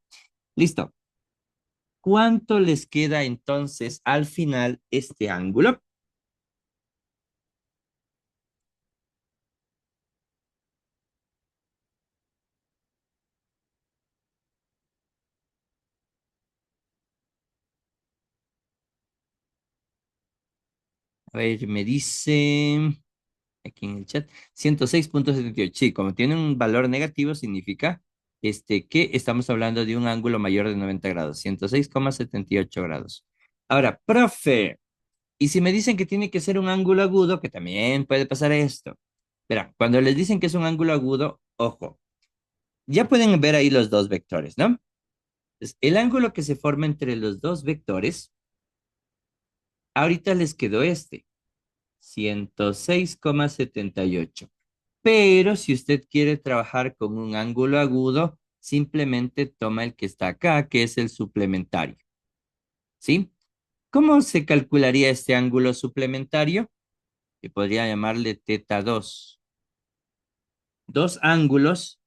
Listo. ¿Cuánto les queda entonces al final este ángulo? A ver, me dice aquí en el chat 106,78. Sí, como tiene un valor negativo, significa que estamos hablando de un ángulo mayor de 90 grados, 106,78 grados. Ahora, profe, y si me dicen que tiene que ser un ángulo agudo, que también puede pasar esto. Verá, cuando les dicen que es un ángulo agudo, ojo, ya pueden ver ahí los dos vectores, ¿no? Entonces, el ángulo que se forma entre los dos vectores, ahorita les quedó 106,78. Pero si usted quiere trabajar con un ángulo agudo, simplemente toma el que está acá, que es el suplementario, ¿sí? ¿Cómo se calcularía este ángulo suplementario? Que podría llamarle teta 2. Dos ángulos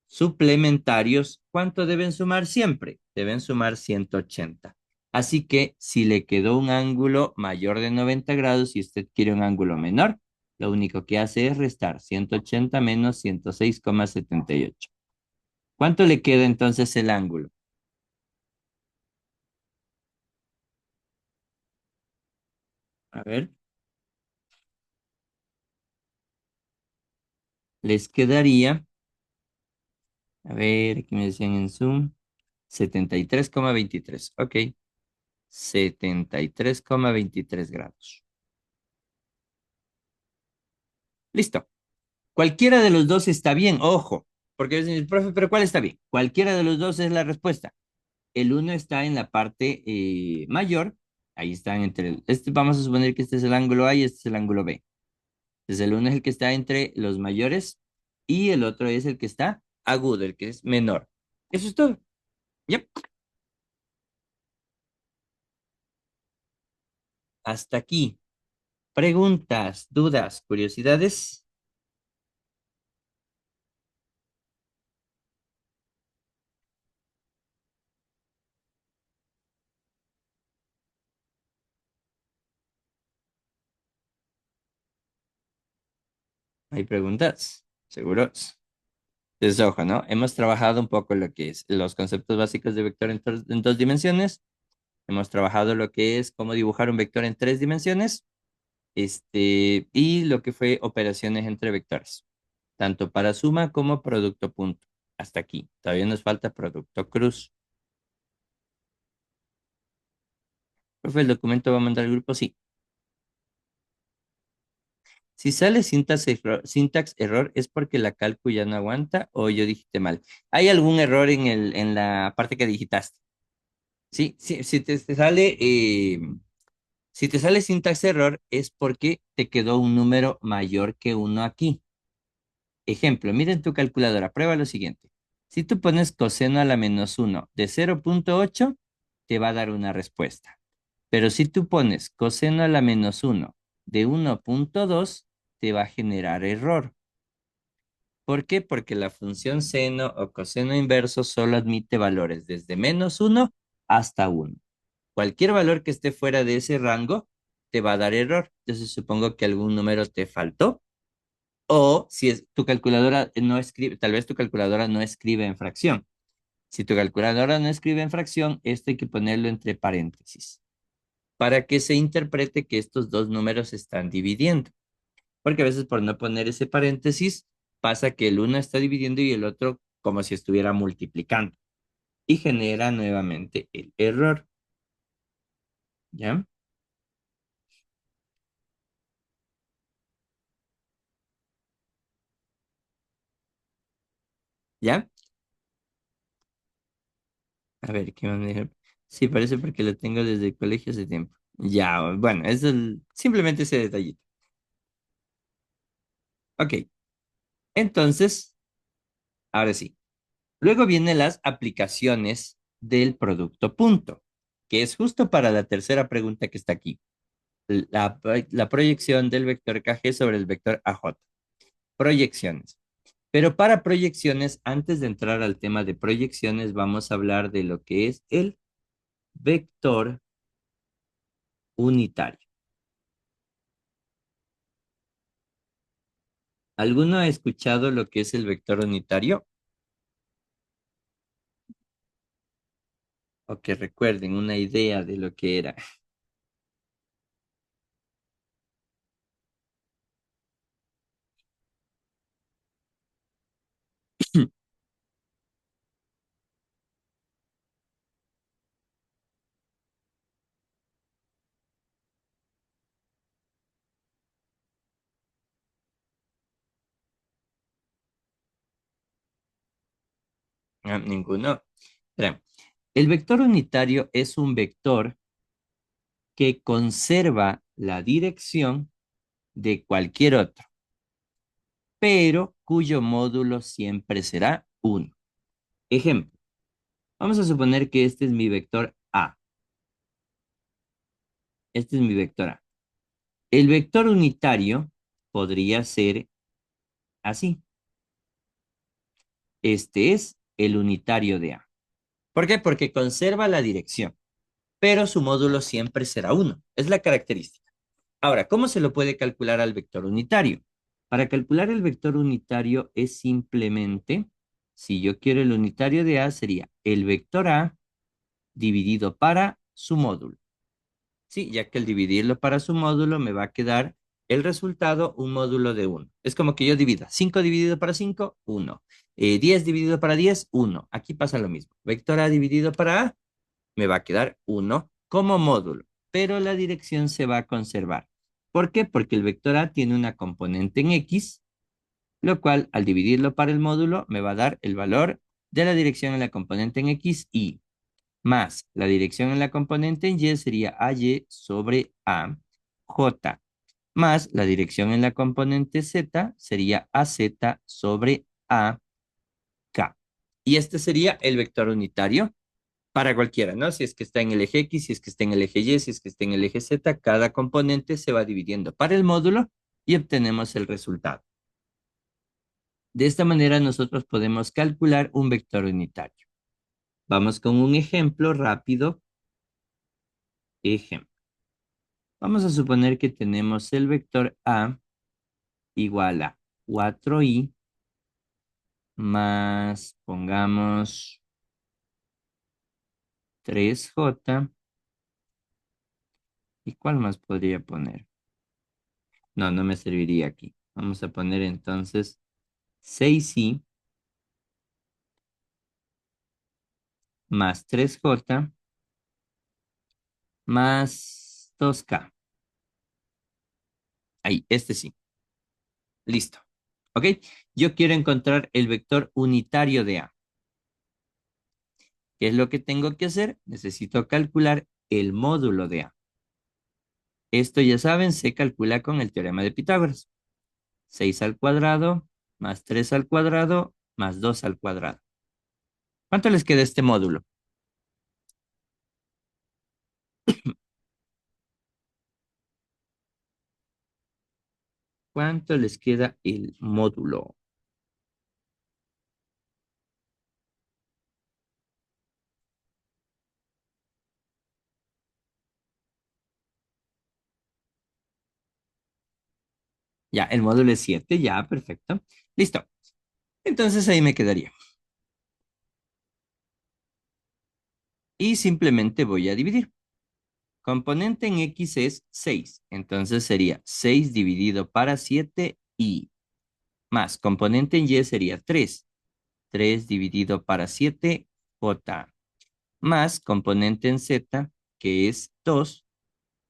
suplementarios, ¿cuánto deben sumar siempre? Deben sumar 180. Así que si le quedó un ángulo mayor de 90 grados y usted quiere un ángulo menor, lo único que hace es restar 180 menos 106,78. ¿Cuánto le queda entonces el ángulo? A ver, les quedaría, a ver, aquí me decían en Zoom, 73,23. Ok, 73,23 grados. Listo. Cualquiera de los dos está bien, ojo, Porque dicen, profe, pero ¿cuál está bien? Cualquiera de los dos es la respuesta. El uno está en la parte mayor, ahí están vamos a suponer que este es el ángulo A y este es el ángulo B. Entonces el uno es el que está entre los mayores y el otro es el que está agudo, el que es menor. Eso es todo. Yep. Hasta aquí. Preguntas, dudas, curiosidades. ¿Hay preguntas? ¿Seguros? Entonces, ojo, ¿no? Hemos trabajado un poco lo que es los conceptos básicos de vector en dos dimensiones. Hemos trabajado lo que es cómo dibujar un vector en tres dimensiones. Y lo que fue operaciones entre vectores, tanto para suma como producto punto. Hasta aquí. Todavía nos falta producto cruz. Profe, ¿el documento va a mandar al grupo? Sí. Si sale syntax error, ¿es porque la calcu ya no aguanta o yo dijiste mal? ¿Hay algún error en la parte que digitaste? Sí, sí, si te sale syntax error es porque te quedó un número mayor que uno aquí. Ejemplo, mira en tu calculadora, prueba lo siguiente. Si tú pones coseno a la menos uno de 0,8, te va a dar una respuesta. Pero si tú pones coseno a la menos uno de 1,2, te va a generar error. ¿Por qué? Porque la función seno o coseno inverso solo admite valores desde menos uno hasta uno. Cualquier valor que esté fuera de ese rango te va a dar error. Entonces supongo que algún número te faltó. O si es tu calculadora no escribe, tal vez tu calculadora no escribe en fracción. Si tu calculadora no escribe en fracción, esto hay que ponerlo entre paréntesis para que se interprete que estos dos números se están dividiendo. Porque a veces por no poner ese paréntesis pasa que el uno está dividiendo y el otro como si estuviera multiplicando y genera nuevamente el error. ¿Ya? ¿Ya? A ver, ¿qué manera? Sí, parece porque lo tengo desde el colegio hace tiempo. Ya, bueno, simplemente ese detallito. Ok, entonces, ahora sí. Luego vienen las aplicaciones del producto punto, que es justo para la tercera pregunta que está aquí. La proyección del vector KG sobre el vector AJ. Proyecciones. Pero para proyecciones, antes de entrar al tema de proyecciones, vamos a hablar de lo que es el vector unitario. ¿Alguno ha escuchado lo que es el vector unitario? O que recuerden una idea de lo que era. Ah, ninguno. Espera. El vector unitario es un vector que conserva la dirección de cualquier otro, pero cuyo módulo siempre será uno. Ejemplo, vamos a suponer que este es mi vector A. Este es mi vector A. El vector unitario podría ser así. Este es el unitario de A. ¿Por qué? Porque conserva la dirección, pero su módulo siempre será uno. Es la característica. Ahora, ¿cómo se lo puede calcular al vector unitario? Para calcular el vector unitario es simplemente, si yo quiero el unitario de A, sería el vector A dividido para su módulo. Sí, ya que al dividirlo para su módulo me va a quedar el resultado un módulo de uno. Es como que yo divida 5 dividido para 5, 1. 10 dividido para 10, 1. Aquí pasa lo mismo. Vector A dividido para A me va a quedar uno como módulo, pero la dirección se va a conservar. ¿Por qué? Porque el vector A tiene una componente en X lo cual al dividirlo para el módulo me va a dar el valor de la dirección en la componente en X y más la dirección en la componente en Y sería AY sobre AJ, más la dirección en la componente Z sería AZ sobre AK. Y este sería el vector unitario para cualquiera, ¿no? Si es que está en el eje X, si es que está en el eje Y, si es que está en el eje Z, cada componente se va dividiendo para el módulo y obtenemos el resultado. De esta manera nosotros podemos calcular un vector unitario. Vamos con un ejemplo rápido. Ejemplo. Vamos a suponer que tenemos el vector A igual a 4i más, pongamos, 3j. ¿Y cuál más podría poner? No, no me serviría aquí. Vamos a poner entonces 6i más 3j más 2k. Ahí, este sí. Listo. ¿Ok? Yo quiero encontrar el vector unitario de A. ¿Qué es lo que tengo que hacer? Necesito calcular el módulo de A. Esto ya saben, se calcula con el teorema de Pitágoras. 6 al cuadrado más 3 al cuadrado más 2 al cuadrado. ¿Cuánto les queda este módulo? ¿Cuánto les queda el módulo? Ya, el módulo es 7, ya, perfecto. Listo. Entonces ahí me quedaría. Y simplemente voy a dividir. Componente en X es 6, entonces sería 6 dividido para 7 y más componente en Y sería 3, 3 dividido para 7 J, más componente en Z que es 2,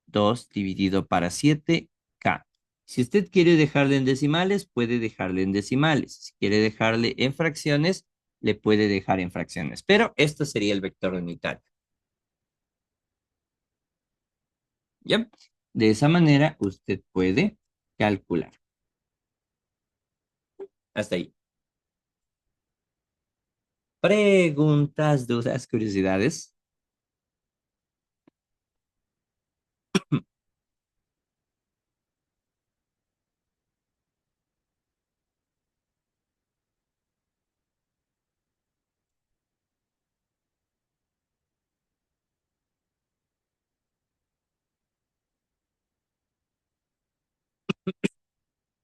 2 dividido para 7 K. Si usted quiere dejarle en decimales, puede dejarle en decimales. Si quiere dejarle en fracciones, le puede dejar en fracciones. Pero esto sería el vector unitario. ¿Ya? De esa manera usted puede calcular. Hasta ahí. Preguntas, dudas, curiosidades.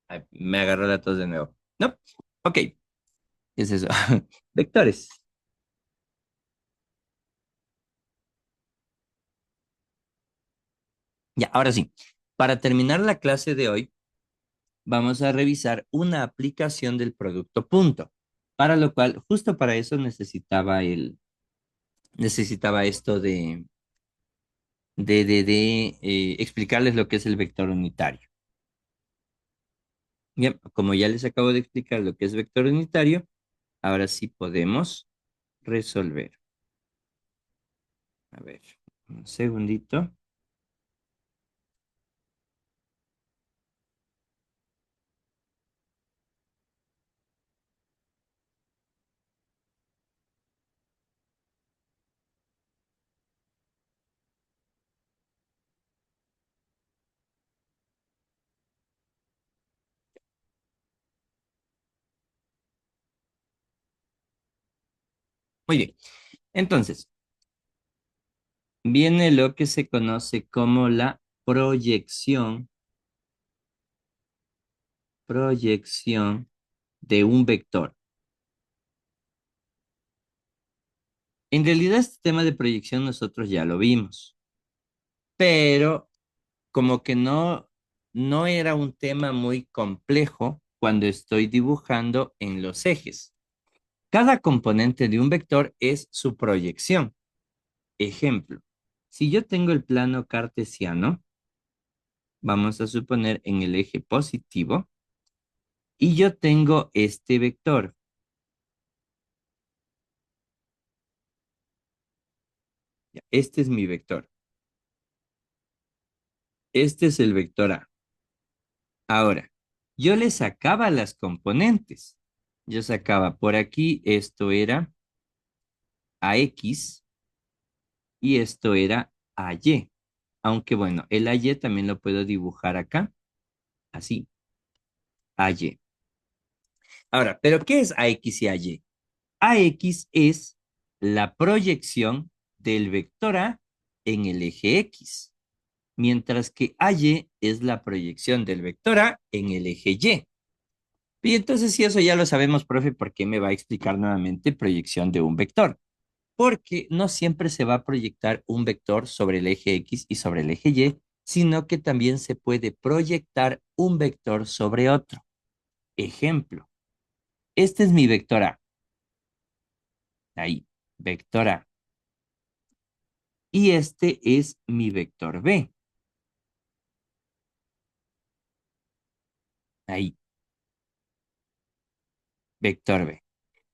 Ay, me agarró la tos de nuevo. ¿No? Ok, ¿qué es eso? Vectores. Ya, ahora sí. Para terminar la clase de hoy, vamos a revisar una aplicación del producto punto. Para lo cual, justo para eso necesitaba esto de explicarles lo que es el vector unitario. Bien, como ya les acabo de explicar lo que es vector unitario, ahora sí podemos resolver. A ver, un segundito. Muy bien. Entonces, viene lo que se conoce como la proyección de un vector. En realidad, este tema de proyección nosotros ya lo vimos, pero como que no era un tema muy complejo cuando estoy dibujando en los ejes. Cada componente de un vector es su proyección. Ejemplo, si yo tengo el plano cartesiano, vamos a suponer en el eje positivo, Y yo tengo este vector. Ya, este es mi vector. Este es el vector A. Ahora, yo le sacaba las componentes. Yo sacaba por aquí, esto era AX y esto era AY. Aunque bueno, el AY también lo puedo dibujar acá, así, AY. Ahora, ¿pero qué es AX y AY? AX es la proyección del vector A en el eje X, mientras que AY es la proyección del vector A en el eje Y. Y entonces, si eso ya lo sabemos, profe, ¿por qué me va a explicar nuevamente proyección de un vector? Porque no siempre se va a proyectar un vector sobre el eje X y sobre el eje Y, sino que también se puede proyectar un vector sobre otro. Ejemplo, este es mi vector A. Ahí, vector A. Y este es mi vector B. Ahí, vector B.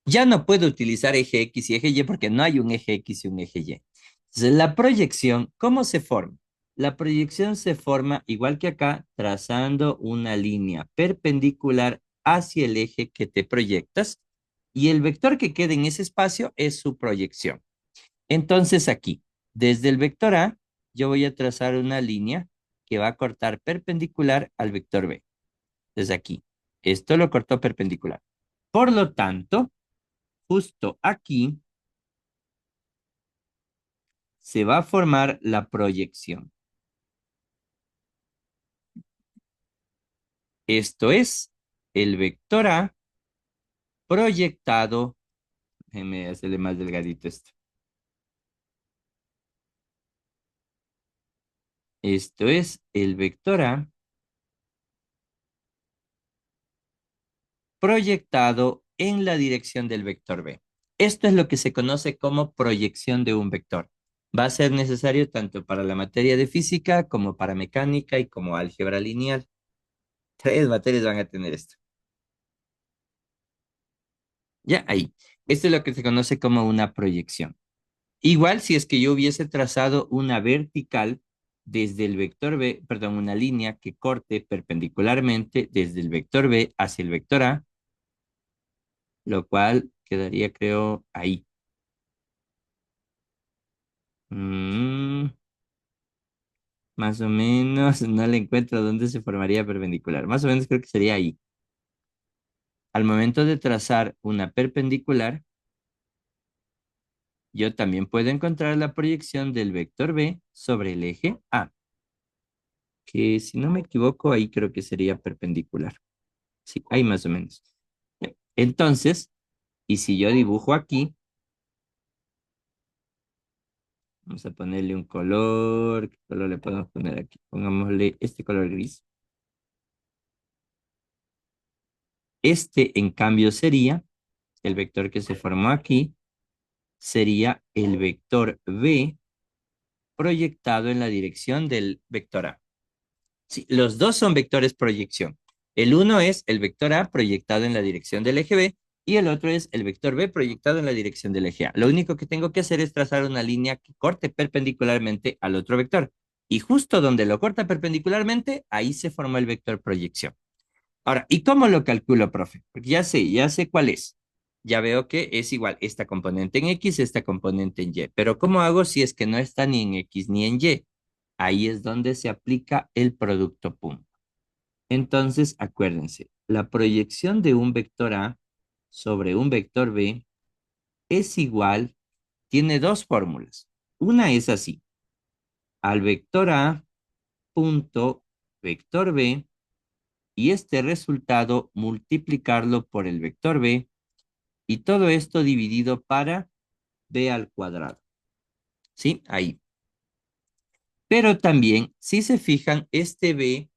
Ya no puedo utilizar eje X y eje Y porque no hay un eje X y un eje Y. Entonces, la proyección, ¿cómo se forma? La proyección se forma igual que acá, trazando una línea perpendicular hacia el eje que te proyectas y el vector que queda en ese espacio es su proyección. Entonces aquí, desde el vector A, yo voy a trazar una línea que va a cortar perpendicular al vector B. Desde aquí, esto lo cortó perpendicular. Por lo tanto, justo aquí se va a formar la proyección. Esto es el vector A proyectado. Déjeme hacerle más delgadito esto. Esto es el vector A proyectado en la dirección del vector B. Esto es lo que se conoce como proyección de un vector. Va a ser necesario tanto para la materia de física como para mecánica y como álgebra lineal. Tres materias van a tener esto. Ya ahí. Esto es lo que se conoce como una proyección. Igual si es que yo hubiese trazado una vertical desde el vector B, perdón, una línea que corte perpendicularmente desde el vector B hacia el vector A, lo cual quedaría, creo, ahí. Mm, más o menos, no le encuentro dónde se formaría perpendicular. Más o menos creo que sería ahí. Al momento de trazar una perpendicular, yo también puedo encontrar la proyección del vector B sobre el eje A, que si no me equivoco, ahí creo que sería perpendicular. Sí, ahí más o menos. Entonces, y si yo dibujo aquí, vamos a ponerle un color. ¿Qué color le podemos poner aquí? Pongámosle este color gris. Este, en cambio, sería el vector que se formó aquí, sería el vector B proyectado en la dirección del vector A. Sí, los dos son vectores proyección. El uno es el vector A proyectado en la dirección del eje B y el otro es el vector B proyectado en la dirección del eje A. Lo único que tengo que hacer es trazar una línea que corte perpendicularmente al otro vector. Y justo donde lo corta perpendicularmente, ahí se formó el vector proyección. Ahora, ¿y cómo lo calculo, profe? Porque ya sé cuál es. Ya veo que es igual esta componente en X, esta componente en Y. Pero ¿cómo hago si es que no está ni en X ni en Y? Ahí es donde se aplica el producto punto. Entonces, acuérdense, la proyección de un vector A sobre un vector B es igual, tiene dos fórmulas. Una es así, al vector A punto vector B y este resultado multiplicarlo por el vector B y todo esto dividido para B al cuadrado. ¿Sí? Ahí. Pero también, si se fijan, este B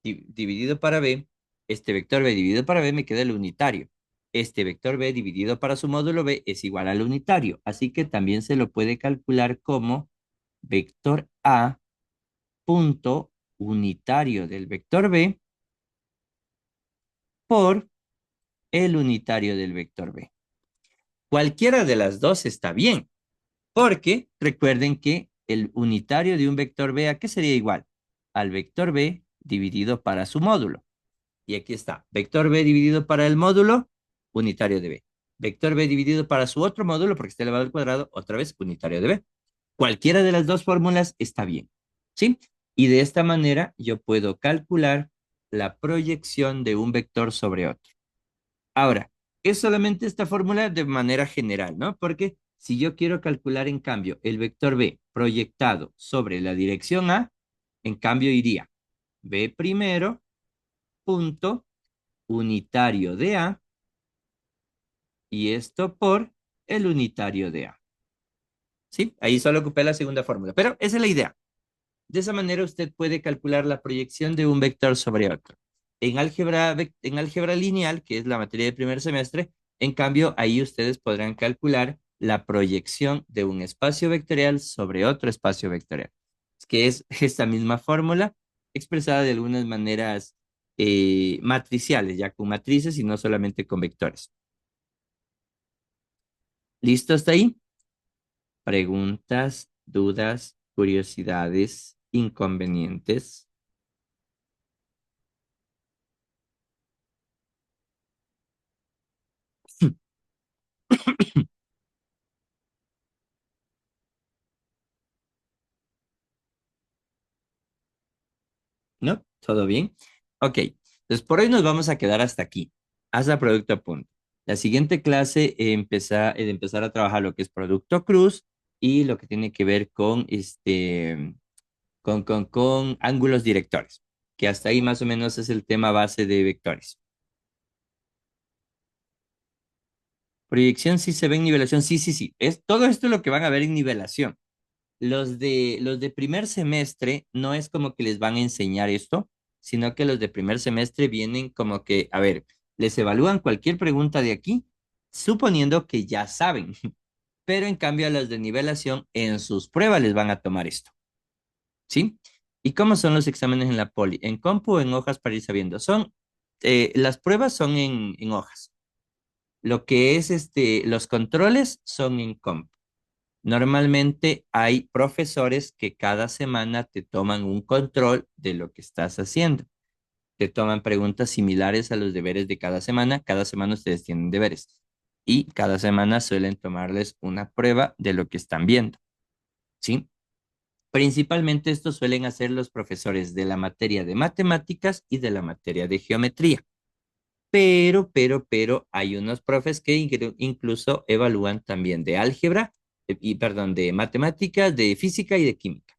dividido para B, este vector B dividido para B me queda el unitario. Este vector B dividido para su módulo B es igual al unitario. Así que también se lo puede calcular como vector A punto unitario del vector B por el unitario del vector B. Cualquiera de las dos está bien, porque recuerden que el unitario de un vector B, ¿a qué sería igual? Al vector B dividido para su módulo. Y aquí está, vector B dividido para el módulo, unitario de B. Vector B dividido para su otro módulo, porque está elevado al cuadrado, otra vez, unitario de B. Cualquiera de las dos fórmulas está bien, ¿sí? Y de esta manera yo puedo calcular la proyección de un vector sobre otro. Ahora, es solamente esta fórmula de manera general, ¿no? Porque si yo quiero calcular, en cambio, el vector B proyectado sobre la dirección A, en cambio iría B primero, punto, unitario de A, y esto por el unitario de A. ¿Sí? Ahí solo ocupé la segunda fórmula, pero esa es la idea. De esa manera usted puede calcular la proyección de un vector sobre otro. En álgebra lineal, que es la materia de primer semestre, en cambio, ahí ustedes podrán calcular la proyección de un espacio vectorial sobre otro espacio vectorial, que es esta misma fórmula expresada de algunas maneras matriciales, ya con matrices y no solamente con vectores. ¿Listo hasta ahí? Preguntas, dudas, curiosidades, inconvenientes. ¿No? ¿Todo bien? Ok, entonces por hoy nos vamos a quedar hasta aquí. Hasta producto a punto. La siguiente clase de empezar a trabajar lo que es producto cruz y lo que tiene que ver con, con ángulos directores, que hasta ahí más o menos es el tema base de vectores. Proyección sí se ve en nivelación, sí, sí, sí. Todo esto es lo que van a ver en nivelación. Los de primer semestre no es como que les van a enseñar esto, sino que los de primer semestre vienen como que, a ver, les evalúan cualquier pregunta de aquí, suponiendo que ya saben, pero en cambio a los de nivelación en sus pruebas les van a tomar esto, ¿sí? ¿Y cómo son los exámenes en la poli? ¿En compu o en hojas para ir sabiendo? Las pruebas son en hojas. Lo que es los controles son en compu. Normalmente hay profesores que cada semana te toman un control de lo que estás haciendo. Te toman preguntas similares a los deberes de cada semana. Cada semana ustedes tienen deberes. Y cada semana suelen tomarles una prueba de lo que están viendo. ¿Sí? Principalmente esto suelen hacer los profesores de la materia de matemáticas y de la materia de geometría. Pero, hay unos profes que incluso evalúan también de álgebra, perdón, de matemáticas, de física y de química.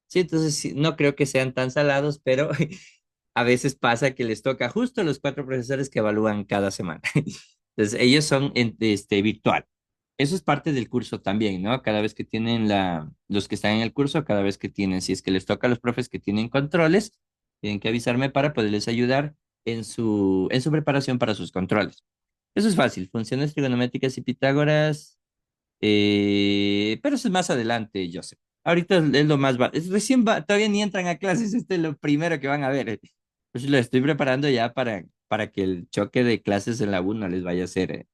Sí, entonces sí, no creo que sean tan salados, pero a veces pasa que les toca justo los cuatro profesores que evalúan cada semana. Entonces, ellos son virtual. Eso es parte del curso también, ¿no? Cada vez que tienen los que están en el curso, cada vez que tienen, si es que les toca a los profes que tienen controles, tienen que avisarme para poderles ayudar en su preparación para sus controles. Eso es fácil, funciones trigonométricas y Pitágoras, pero eso es más adelante, Joseph. Ahorita es lo más, recién todavía ni entran a clases, esto es lo primero que van a ver. Pues lo estoy preparando ya para que el choque de clases en la U no les vaya a hacer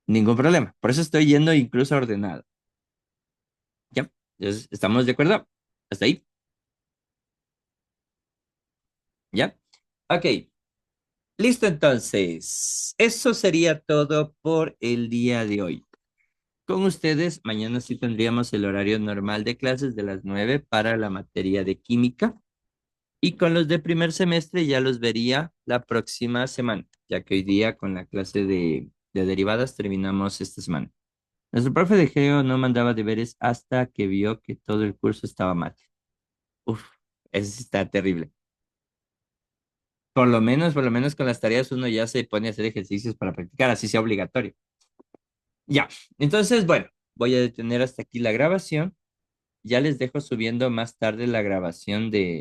ningún problema. Por eso estoy yendo incluso ordenado. ¿Ya? Entonces, ¿estamos de acuerdo? ¿Hasta ahí? ¿Ya? Ok. Listo, entonces. Eso sería todo por el día de hoy. Con ustedes, mañana sí tendríamos el horario normal de clases de las 9 para la materia de química. Y con los de primer semestre ya los vería la próxima semana, ya que hoy día con la clase de derivadas terminamos esta semana. Nuestro profe de Geo no mandaba deberes hasta que vio que todo el curso estaba mal. Uf, eso sí está terrible. Por lo menos con las tareas uno ya se pone a hacer ejercicios para practicar, así sea obligatorio. Ya, entonces, bueno, voy a detener hasta aquí la grabación. Ya les dejo subiendo más tarde la grabación de